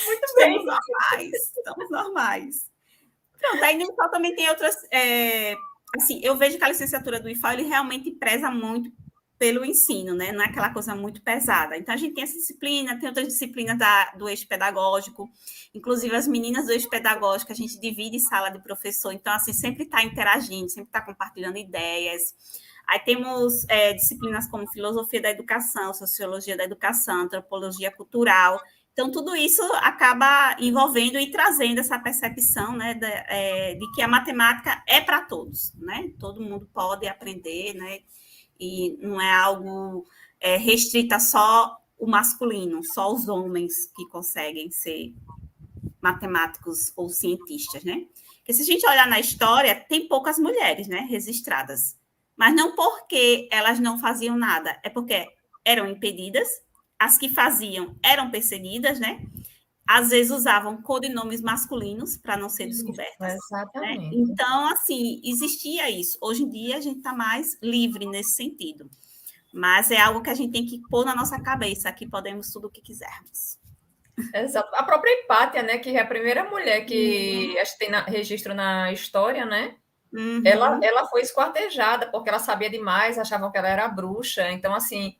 Muito Estamos bem. normais, estamos normais. Pronto, aí no IFAL também tem outras. Assim, eu vejo que a licenciatura do IFAL ele realmente preza muito pelo ensino, né? Não é aquela coisa muito pesada. Então, a gente tem essa disciplina, tem outras disciplinas do eixo pedagógico, inclusive as meninas do eixo pedagógico, a gente divide sala de professor, então, assim, sempre está interagindo, sempre está compartilhando ideias. Aí temos disciplinas como filosofia da educação, sociologia da educação, antropologia cultural. Então, tudo isso acaba envolvendo e trazendo essa percepção, né, de que a matemática é para todos, né? Todo mundo pode aprender, né? E não é algo restrita só o masculino, só os homens que conseguem ser matemáticos ou cientistas, né? Porque se a gente olhar na história, tem poucas mulheres, né, registradas. Mas não porque elas não faziam nada, é porque eram impedidas, as que faziam eram perseguidas, né? Às vezes usavam codinomes masculinos para não ser descobertas. Né? Exatamente. Então, assim, existia isso. Hoje em dia a gente está mais livre nesse sentido. Mas é algo que a gente tem que pôr na nossa cabeça, que podemos tudo o que quisermos. Exato. A própria Hipátia, né, que é a primeira mulher que acho que tem registro na história, né? Ela foi esquartejada porque ela sabia demais, achavam que ela era bruxa. Então, assim,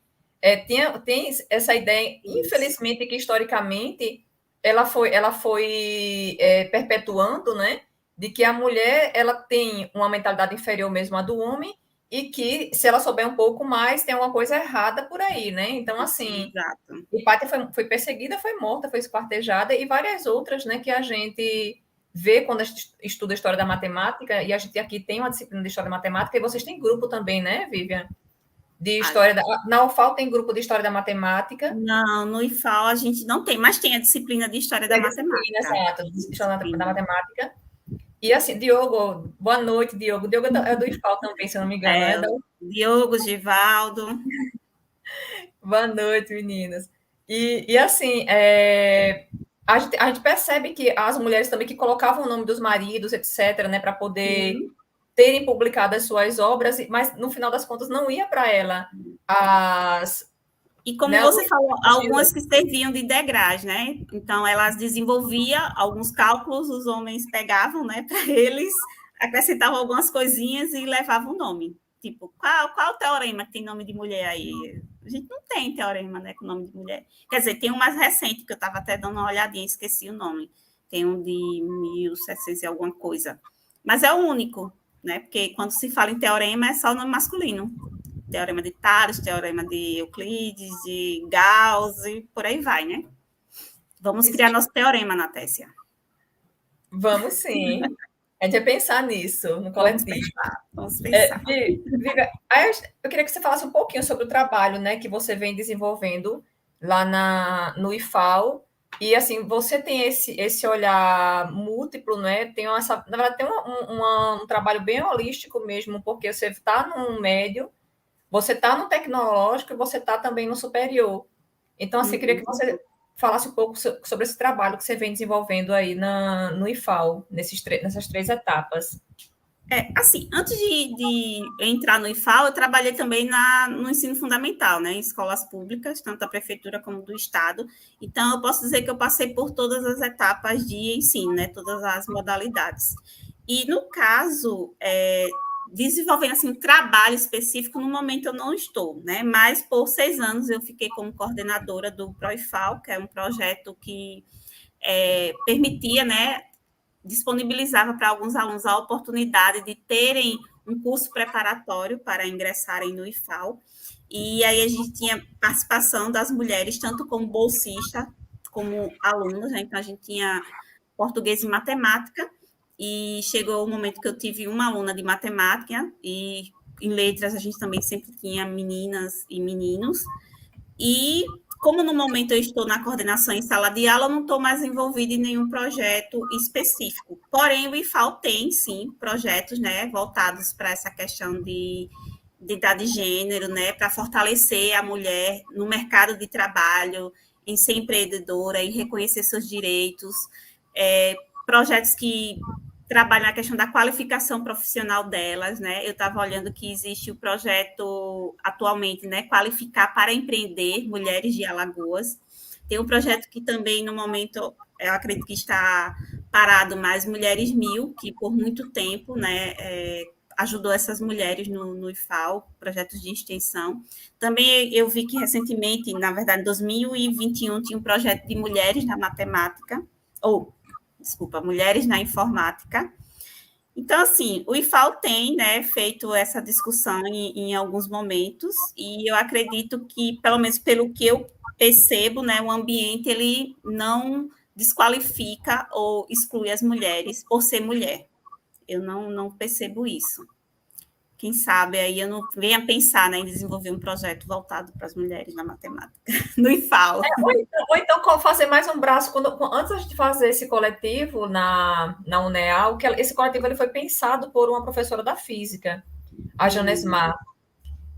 tem essa ideia, infelizmente, que historicamente ela foi perpetuando, né? de que a mulher ela tem uma mentalidade inferior mesmo à do homem e que se ela souber um pouco mais, tem alguma coisa errada por aí, né? Então, assim, Exato. Hipátia foi perseguida, foi morta, foi esquartejada e várias outras, né, que a gente vê quando a gente estuda a história da matemática, e a gente aqui tem uma disciplina de história da matemática, e vocês têm grupo também, né, Vivian? De história da... Na UFAL tem grupo de história da matemática. Não, no IFAL a gente não tem, mas tem a disciplina de História da Tem a disciplina, Matemática. exato, de história da Disciplina. matemática. E assim, Diogo, boa noite, Diogo. Diogo é do IFAL também, se eu não me engano, né? Diogo, Givaldo. Boa noite, meninas. E assim, a gente percebe que as mulheres também que colocavam o nome dos maridos, etc., né, para poder Sim. terem publicado as suas obras, mas no final das contas não ia para ela as, E como né, você falou, algumas que serviam de degrás, né? Então, elas desenvolviam alguns cálculos, os homens pegavam, né, para eles, acrescentavam algumas coisinhas e levavam o nome. Tipo, qual o teorema que tem nome de mulher aí? A gente não tem teorema, né, com nome de mulher. Quer dizer, tem um mais recente, que eu estava até dando uma olhadinha, esqueci o nome. Tem um de 1700 e alguma coisa. Mas é o único, né? Porque quando se fala em teorema, é só o nome masculino. Teorema de Tales, teorema de Euclides, de Gauss e por aí vai, né? Vamos criar nosso teorema, Natécia. Vamos sim. A gente vai pensar nisso, no coletivo. Vamos pensar. Vivian, eu queria que você falasse um pouquinho sobre o trabalho, né, que você vem desenvolvendo lá no IFAL. E assim, você tem esse olhar múltiplo, né? Tem essa, na verdade, tem um trabalho bem holístico mesmo, porque você está no médio, você está no tecnológico e você está também no superior. Então, assim, eu queria que você falasse um pouco sobre esse trabalho que você vem desenvolvendo aí no IFAL, nessas três etapas. Assim, antes de entrar no IFAL, eu trabalhei também no ensino fundamental, né, em escolas públicas, tanto da prefeitura como do estado. Então, eu posso dizer que eu passei por todas as etapas de ensino, né, todas as modalidades. E, no caso, desenvolvendo assim, um trabalho específico, no momento eu não estou, né, mas por 6 anos eu fiquei como coordenadora do ProIFAL, que é um projeto que permitia, né, disponibilizava para alguns alunos a oportunidade de terem um curso preparatório para ingressarem no IFAL. E aí a gente tinha participação das mulheres, tanto como bolsista, como alunos, né? Então a gente tinha português e matemática, e chegou o momento que eu tive uma aluna de matemática, e em letras a gente também sempre tinha meninas e meninos, e como no momento eu estou na coordenação em sala de aula, eu não estou mais envolvida em nenhum projeto específico. Porém, o IFAL tem, sim, projetos, né, voltados para essa questão de identidade de gênero, né, para fortalecer a mulher no mercado de trabalho, em ser empreendedora, em reconhecer seus direitos, projetos que trabalham na questão da qualificação profissional delas, né? Eu estava olhando que existe o projeto atualmente, né? Qualificar para empreender mulheres de Alagoas. Tem um projeto que também, no momento, eu acredito que está parado, mais Mulheres Mil, que por muito tempo, né? Ajudou essas mulheres no IFAL, projetos de extensão. Também eu vi que recentemente, na verdade, em 2021, tinha um projeto de mulheres na matemática, ou desculpa, mulheres na informática. Então, assim, o IFAL tem, né, feito essa discussão em alguns momentos, e eu acredito que, pelo menos pelo que eu percebo, né, o ambiente ele não desqualifica ou exclui as mulheres por ser mulher. Eu não percebo isso. Quem sabe aí eu não venha pensar, né, em desenvolver um projeto voltado para as mulheres na matemática, no IFAL. Ou então fazer mais um braço. Antes de fazer esse coletivo na UNEAL, esse coletivo ele foi pensado por uma professora da física, a Janesmar.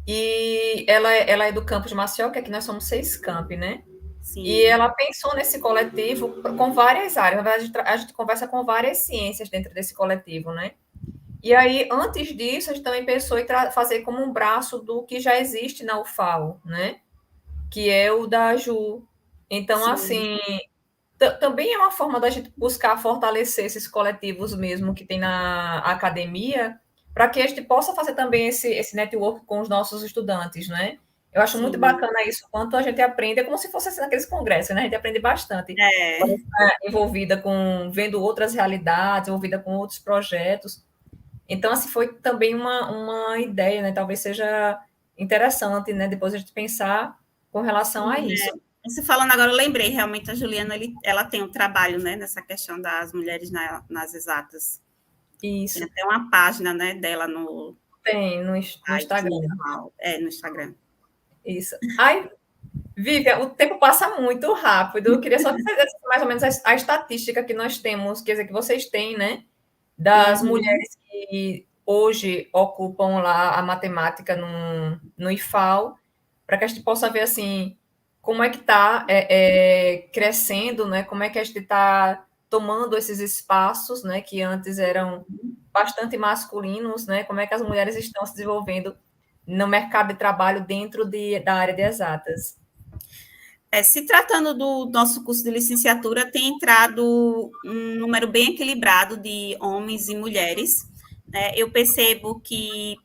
E ela é do campus de Maceió, que aqui nós somos 6 campi, né? Sim. E ela pensou nesse coletivo com várias áreas. Na verdade, a gente conversa com várias ciências dentro desse coletivo, né? E aí, antes disso, a gente também pensou em fazer como um braço do que já existe na UFAL, né? Que é o da Ju. Então, Sim. assim, também é uma forma da gente buscar fortalecer esses coletivos mesmo que tem na academia, para que a gente possa fazer também esse network com os nossos estudantes, né? Eu acho muito Sim, bacana isso, quanto a gente aprende, é como se fosse assim, naqueles congressos, né? A gente aprende bastante. Quando é, está envolvida com, vendo outras realidades, envolvida com outros projetos. Então, assim, foi também uma ideia, né? Talvez seja interessante, né? Depois a gente pensar com relação a isso. você falando agora, eu lembrei, realmente a Juliana, ela tem um trabalho, né, nessa questão das mulheres nas exatas. Tem Isso. até uma página, né, dela no Tem no site, Instagram. no Instagram. Isso. Ai, Vivian, o tempo passa muito rápido. Eu queria só que você desse mais ou menos a estatística que nós temos, quer dizer, que vocês têm, né? Das Uhum. mulheres que hoje ocupam lá a matemática no IFAL, para que a gente possa ver assim como é que está crescendo, né? Como é que a gente está tomando esses espaços, né? Que antes eram bastante masculinos, né? Como é que as mulheres estão se desenvolvendo no mercado de trabalho dentro da área de exatas. Se tratando do nosso curso de licenciatura, tem entrado um número bem equilibrado de homens e mulheres. Né? Eu percebo que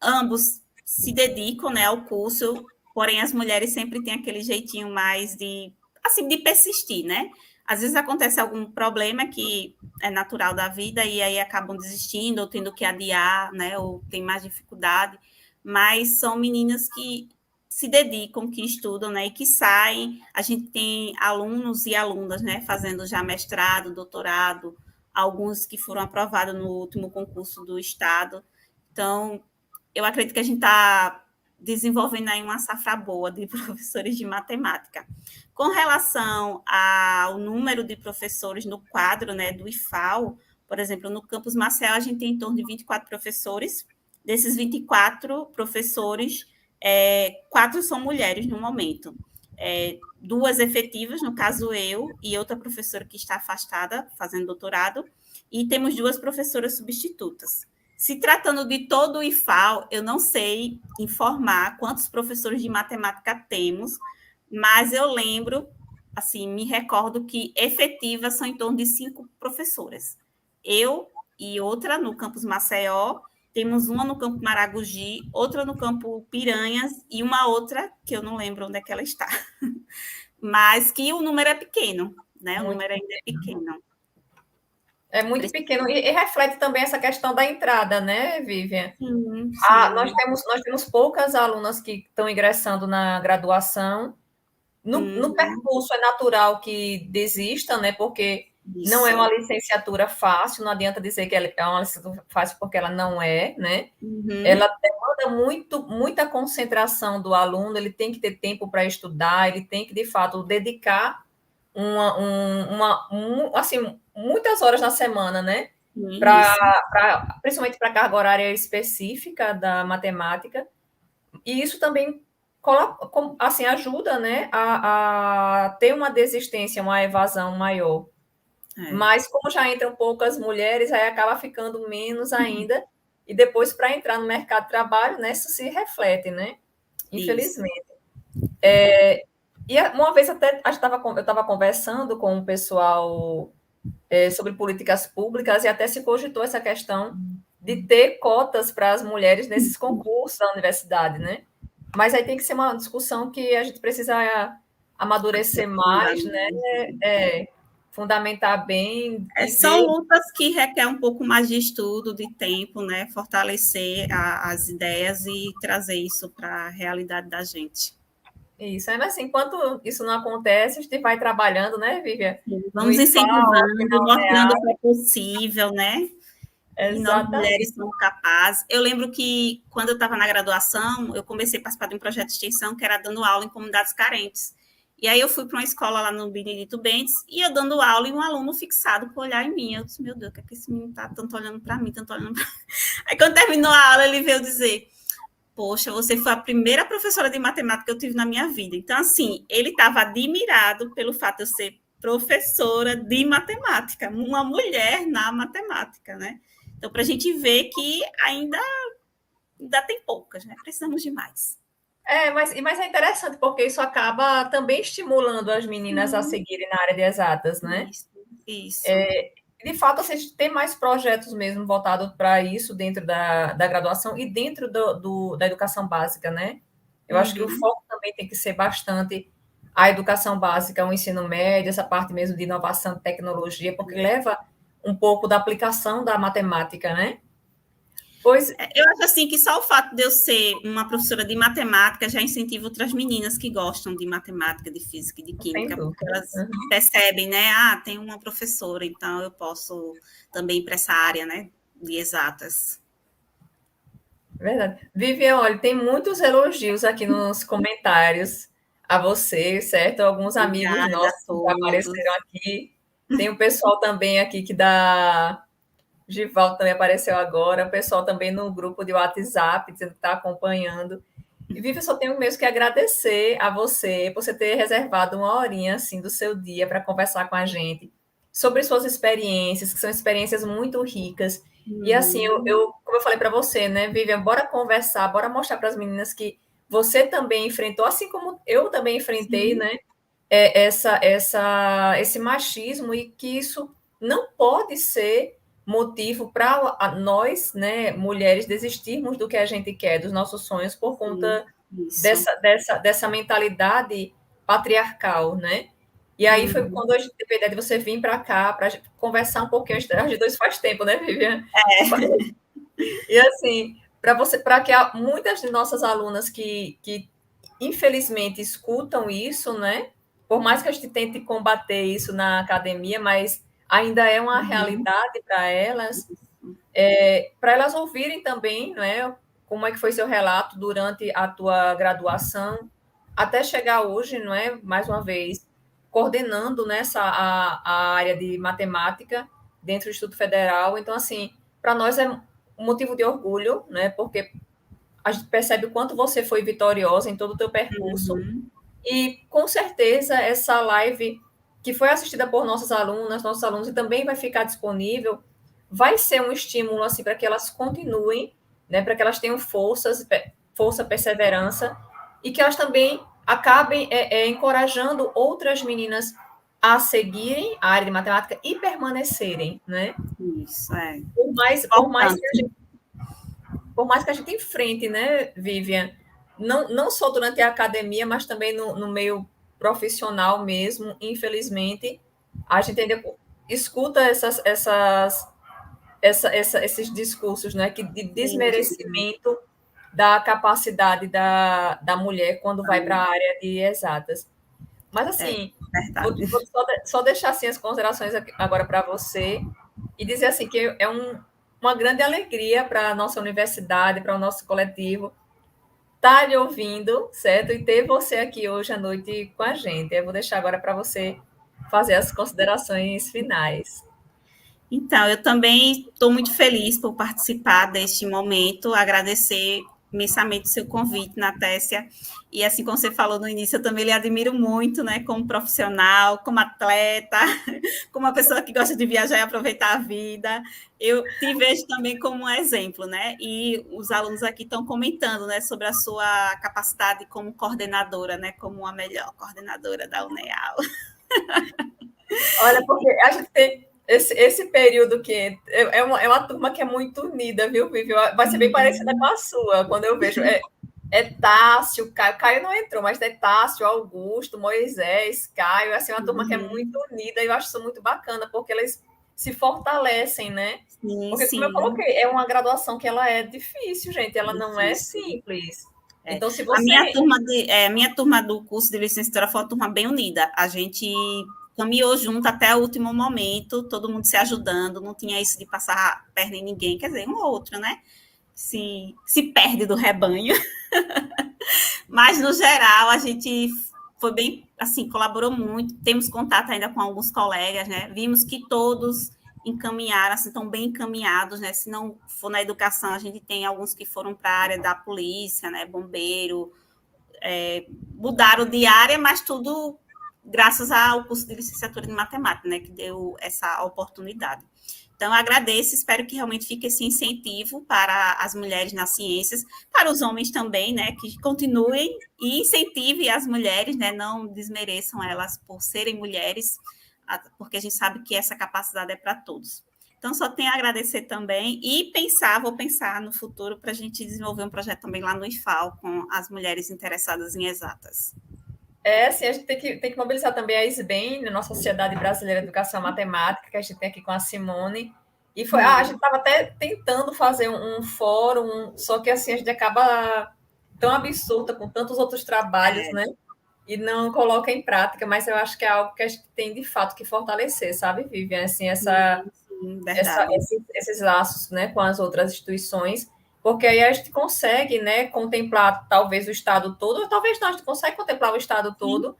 ambos se dedicam, né, ao curso, porém as mulheres sempre têm aquele jeitinho mais de, assim, de persistir, né? Às vezes acontece algum problema que é natural da vida e aí acabam desistindo ou tendo que adiar, né, ou tem mais dificuldade, mas são meninas que se dedicam, que estudam, né, e que saem. A gente tem alunos e alunas, né, fazendo já mestrado, doutorado, alguns que foram aprovados no último concurso do estado. Então, eu acredito que a gente está desenvolvendo aí uma safra boa de professores de matemática. Com relação ao número de professores no quadro, né, do IFAL, por exemplo, no campus Marcel, a gente tem em torno de 24 professores. Desses 24 professores, 4 são mulheres no momento. Duas efetivas, no caso eu, e outra professora que está afastada, fazendo doutorado, e temos duas professoras substitutas. Se tratando de todo o IFAL, eu não sei informar quantos professores de matemática temos, mas eu lembro, assim, me recordo que efetivas são em torno de 5 professoras. Eu e outra no campus Maceió, temos uma no campo Maragogi, outra no campo Piranhas e uma outra que eu não lembro onde é que ela está. Mas que o número é pequeno, né? O Muito número ainda é pequeno. É muito pequeno e reflete também essa questão da entrada, né, Vivian? Sim, Ah, sim. nós temos poucas alunas que estão ingressando na graduação. No Uhum, percurso é natural que desistam, né? Porque não é isso. uma licenciatura fácil, não adianta dizer que ela é uma licenciatura fácil porque ela não é, né? Uhum, Ela demanda muita concentração do aluno, ele tem que ter tempo para estudar, ele tem que, de fato, dedicar assim, muitas horas na semana, né? isso. Principalmente para a carga horária específica da matemática. E isso também assim, ajuda, né, a ter uma desistência, uma evasão maior. É, Mas como já entram poucas mulheres, aí acaba ficando menos ainda. E depois, para entrar no mercado de trabalho, né, isso se reflete, né? isso. Infelizmente. E uma vez até eu estava conversando com o pessoal sobre políticas públicas e até se cogitou essa questão de ter cotas para as mulheres nesses concursos da universidade, né? Mas aí tem que ser uma discussão que a gente precisa amadurecer Aprofundar mais, né? mais. Fundamentar bem e São ver lutas que requer um pouco mais de estudo, de tempo, né? Fortalecer as ideias e trazer isso para a realidade da gente. isso. Mas assim, enquanto isso não acontece, a gente vai trabalhando, né, Vivian? No Vamos IFAO, incentivando, mostrando que é possível, né? Que nós exatamente. mulheres somos capazes. Eu lembro que quando eu estava na graduação, eu comecei a participar de um projeto de extensão que era dando aula em comunidades carentes. E aí eu fui para uma escola lá no Benedito Bentes e eu dando aula e um aluno fixado por olhar em mim. Eu disse, meu Deus, o que é que esse menino está tanto olhando para mim, tanto olhando para mim? Aí quando terminou a aula, ele veio dizer, poxa, você foi a primeira professora de matemática que eu tive na minha vida. Então, assim, ele estava admirado pelo fato de eu ser professora de matemática, uma mulher na matemática, né? Então, para a gente ver que ainda tem poucas, né? Precisamos de mais. Mas é interessante porque isso acaba também estimulando as meninas a Sim, seguirem na área de exatas, né? isso, isso. De fato, assim, tem mais projetos mesmo voltados para isso dentro da graduação e dentro da educação básica, né? Eu acho que o foco também tem que ser bastante a educação básica, o ensino médio, essa parte mesmo de inovação, tecnologia, porque leva um pouco da aplicação da matemática, né? Pois, Eu acho assim que só o fato de eu ser uma professora de matemática já incentiva outras meninas que gostam de matemática, de física e de sem química, porque dúvida. elas percebem, né? Ah, tem uma professora, então eu posso também ir para essa área, né? De exatas. Verdade. Vivian, olha, tem muitos elogios aqui nos comentários a você, certo? Alguns amigos Obrigada a nossos que já apareceram todos. aqui. Tem o pessoal também aqui que dá. Givaldo também apareceu agora. O pessoal também no grupo de WhatsApp, dizendo que está acompanhando. E, Vivian, só tenho mesmo que agradecer a você por você ter reservado uma horinha assim do seu dia para conversar com a gente sobre suas experiências, que são experiências muito ricas. E assim, como eu falei para você, né, Vivian, bora conversar, bora mostrar para as meninas que você também enfrentou, assim como eu também enfrentei, Sim, né, esse machismo e que isso não pode ser motivo para nós, né, mulheres, desistirmos do que a gente quer, dos nossos sonhos, por sim, conta isso. dessa mentalidade patriarcal, né? E aí foi quando a gente teve a ideia de você vir para cá, para conversar um pouquinho, as de dois faz tempo, né, Vivian? E assim, para você, para que muitas de nossas alunas que infelizmente escutam isso, né? Por mais que a gente tente combater isso na academia, mas ainda é uma realidade para elas ouvirem também, né? Como é que foi seu relato durante a tua graduação, até chegar hoje, não é? Mais uma vez, coordenando nessa a área de matemática dentro do Instituto Federal. Então, assim, para nós é um motivo de orgulho, né? Porque a gente percebe o quanto você foi vitoriosa em todo o teu percurso. E, com certeza, essa live que foi assistida por nossas alunas, nossos alunos, e também vai ficar disponível, vai ser um estímulo, assim, para que elas continuem, né? Para que elas tenham força, perseverança, e que elas também acabem encorajando outras meninas a seguirem a área de matemática e permanecerem, né? Isso, é Por mais que a importante. gente enfrente, né, Vivian, não só durante a academia, mas também no meio profissional mesmo, infelizmente, a gente ainda escuta esses discursos, né, que de Sim, sim, desmerecimento da capacidade da mulher quando vai para a área de exatas. Mas, é assim, verdade. vou só deixar assim, as considerações agora para você e dizer assim que é uma grande alegria para a nossa universidade, para o nosso coletivo, estar lhe ouvindo, certo? E ter você aqui hoje à noite com a gente. Eu vou deixar agora para você fazer as considerações finais. Então, eu também estou muito feliz por participar deste momento, agradecer imensamente o seu convite, Natécia. E assim como você falou no início, eu também lhe admiro muito, né, como profissional, como atleta, como uma pessoa que gosta de viajar e aproveitar a vida. Eu te vejo também como um exemplo, né? E os alunos aqui estão comentando, né, sobre a sua capacidade como coordenadora, né, como a melhor coordenadora da UNEAL. Olha, porque a gente tem esse período que é uma turma que é muito unida, viu, Vivi? Vai ser bem parecida com a sua, quando eu vejo. É Tássio, Caio não entrou, mas é Tássio, Augusto, Moisés, Caio, assim, uma turma que é muito unida e eu acho isso muito bacana, porque eles se fortalecem, né? Sim, Porque, como eu sim, coloquei, é uma graduação que ela é difícil, gente, ela não é difícil. simples. É. Então, se A você. minha turma do curso de licenciatura foi uma turma bem unida. A gente caminhou junto até o último momento, todo mundo se ajudando, não tinha isso de passar a perna em ninguém, quer dizer, um ou outro, né? Se perde do rebanho. Mas, no geral, a gente foi bem, assim, colaborou muito. Temos contato ainda com alguns colegas, né? Vimos que todos encaminharam, assim, estão bem encaminhados, né? Se não for na educação, a gente tem alguns que foram para a área da polícia, né? Bombeiro, mudaram de área, mas tudo graças ao curso de licenciatura de matemática, né? Que deu essa oportunidade. Então, agradeço, espero que realmente fique esse incentivo para as mulheres nas ciências, para os homens também, né, que continuem e incentivem as mulheres, né, não desmereçam elas por serem mulheres, porque a gente sabe que essa capacidade é para todos. Então, só tenho a agradecer também e vou pensar no futuro para a gente desenvolver um projeto também lá no IFAL com as mulheres interessadas em exatas. Sim, a gente tem que mobilizar também a SBEM, na nossa Sociedade Brasileira de Educação Matemática, que a gente tem aqui com a Simone. E a gente estava até tentando fazer um fórum, só que assim, a gente acaba tão absurda com tantos outros trabalhos, né? E não coloca em prática, mas eu acho que é algo que a gente tem de fato que fortalecer, sabe, Vivian? Assim, esses laços, né, com as outras instituições, porque aí a gente consegue, né, contemplar talvez o Estado todo, ou talvez não, a gente consegue contemplar o Estado todo,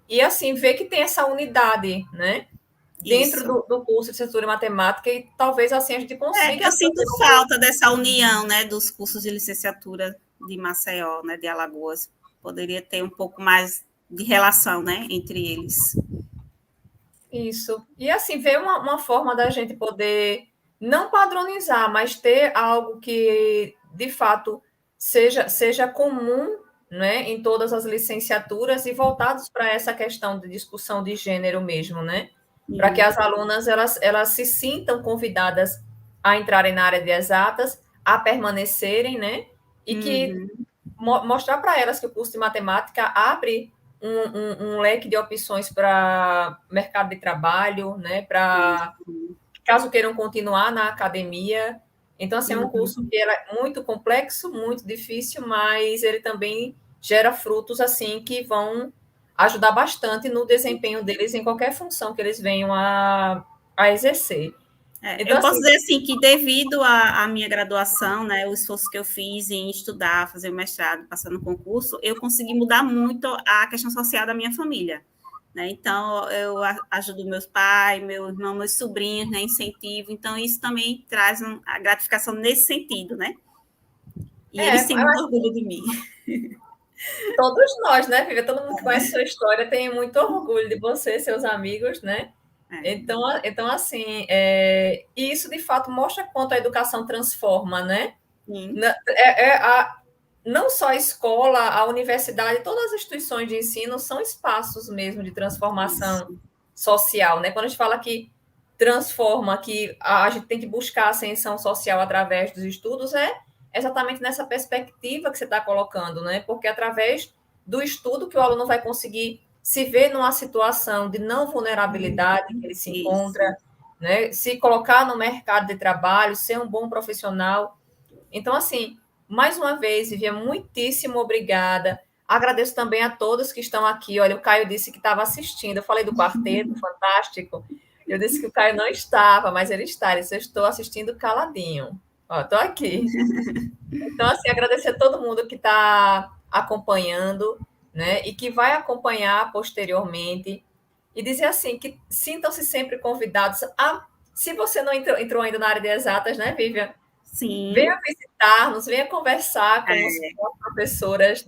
e assim, ver que tem essa unidade, né, dentro do curso de Licenciatura em Matemática, e talvez assim a gente consiga... Eu sinto falta dessa união, né, dos cursos de licenciatura de Maceió, né, de Alagoas. Poderia ter um pouco mais de relação, né, entre eles. Isso. E assim, ver uma forma da gente poder não padronizar, mas ter algo que, de fato, seja comum, né, em todas as licenciaturas e voltados para essa questão de discussão de gênero mesmo, né? Para que as alunas elas se sintam convidadas a entrarem na área de exatas, a permanecerem, né? E que mostrar para elas que o curso de matemática abre um leque de opções para mercado de trabalho, né? Para caso queiram continuar na academia. Então, assim, é um curso que é muito complexo, muito difícil, mas ele também gera frutos assim que vão ajudar bastante no desempenho deles em qualquer função que eles venham a exercer. Então, eu posso dizer assim que devido à minha graduação, né, o esforço que eu fiz em estudar, fazer o mestrado, passar no concurso, eu consegui mudar muito a questão social da minha família. Né? Então, eu ajudo meus pais, meu irmão, meus sobrinhos, né? Incentivo. Então, isso também traz a gratificação nesse sentido, né? E eles têm muito orgulho de mim. Todos nós, né, Vivi? Todo mundo que conhece sua história tem muito orgulho de você, seus amigos, né? Então assim, e isso de fato mostra quanto a educação transforma, né? Não só a escola, a universidade, todas as instituições de ensino são espaços mesmo de transformação social, né? Quando a gente fala que transforma, que a gente tem que buscar a ascensão social através dos estudos, é exatamente nessa perspectiva que você está colocando, né? Porque através do estudo que o aluno vai conseguir se ver numa situação de não vulnerabilidade que ele se encontra, né? Se colocar no mercado de trabalho, ser um bom profissional. Então, assim, mais uma vez, Vivian, muitíssimo obrigada. Agradeço também a todos que estão aqui. Olha, o Caio disse que estava assistindo. Eu falei do quarteto, fantástico. Eu disse que o Caio não estava, mas ele está. Ele disse, eu estou assistindo caladinho. Estou aqui. Então, assim, agradecer a todo mundo que está acompanhando, né? E que vai acompanhar posteriormente. E dizer assim, que sintam-se sempre convidados a... Se você não entrou ainda na área de exatas, né, Vivian? Sim. Venha visitar-nos, venha conversar com as professoras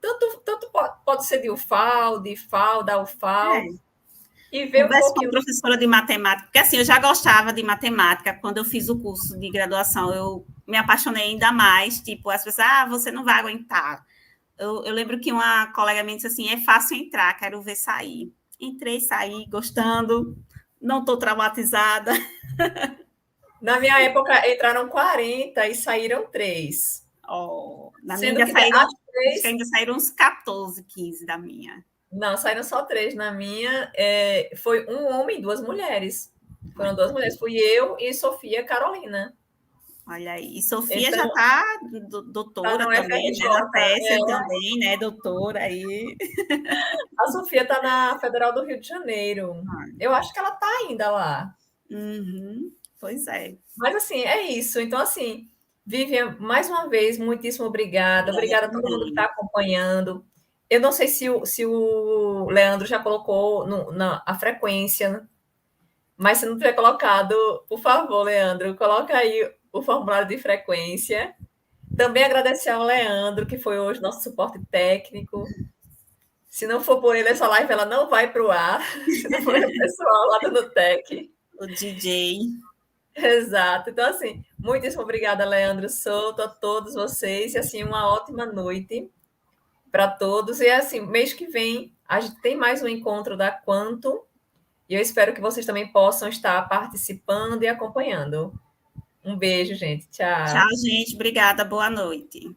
tanto pode ser de UFAL, de FAO, da UFAL, e ver um pouquinho... com a professora de matemática, porque assim, eu já gostava de matemática quando eu fiz o curso de graduação, eu me apaixonei ainda mais, tipo, as pessoas, você não vai aguentar. Eu lembro que uma colega minha disse assim, é fácil entrar, quero ver sair. Entrei, saí, gostando, não estou traumatizada. Na minha época, entraram 40 e saíram 3. Na minha ainda saíram uns 14, 15 da minha. Não, saíram só 3 na minha. Foi um homem e 2 mulheres. Foram 2 mulheres. Fui eu e Sofia Carolina. Olha aí. E Sofia então, já está doutora também, né? Na PES também, né? Doutora aí. A Sofia está na Federal do Rio de Janeiro. Eu acho que ela está ainda lá. Pois é. Mas, assim, é isso. Então, assim, Vivian, mais uma vez, muitíssimo obrigada. Obrigada a todo mundo que está acompanhando. Eu não sei se o Leandro já colocou a frequência, mas se não tiver colocado, por favor, Leandro, coloca aí o formulário de frequência. Também agradecer ao Leandro, que foi hoje nosso suporte técnico. Se não for por ele, essa live ela não vai para o ar. Se não for o pessoal lá do Nutec. O DJ. Exato. Então, assim, muitíssimo obrigada, Leandro Souto, a todos vocês. E, assim, uma ótima noite para todos. E, assim, mês que vem, a gente tem mais um encontro da Quanto. E eu espero que vocês também possam estar participando e acompanhando. Um beijo, gente. Tchau, Tchau. gente. Obrigada. Boa noite.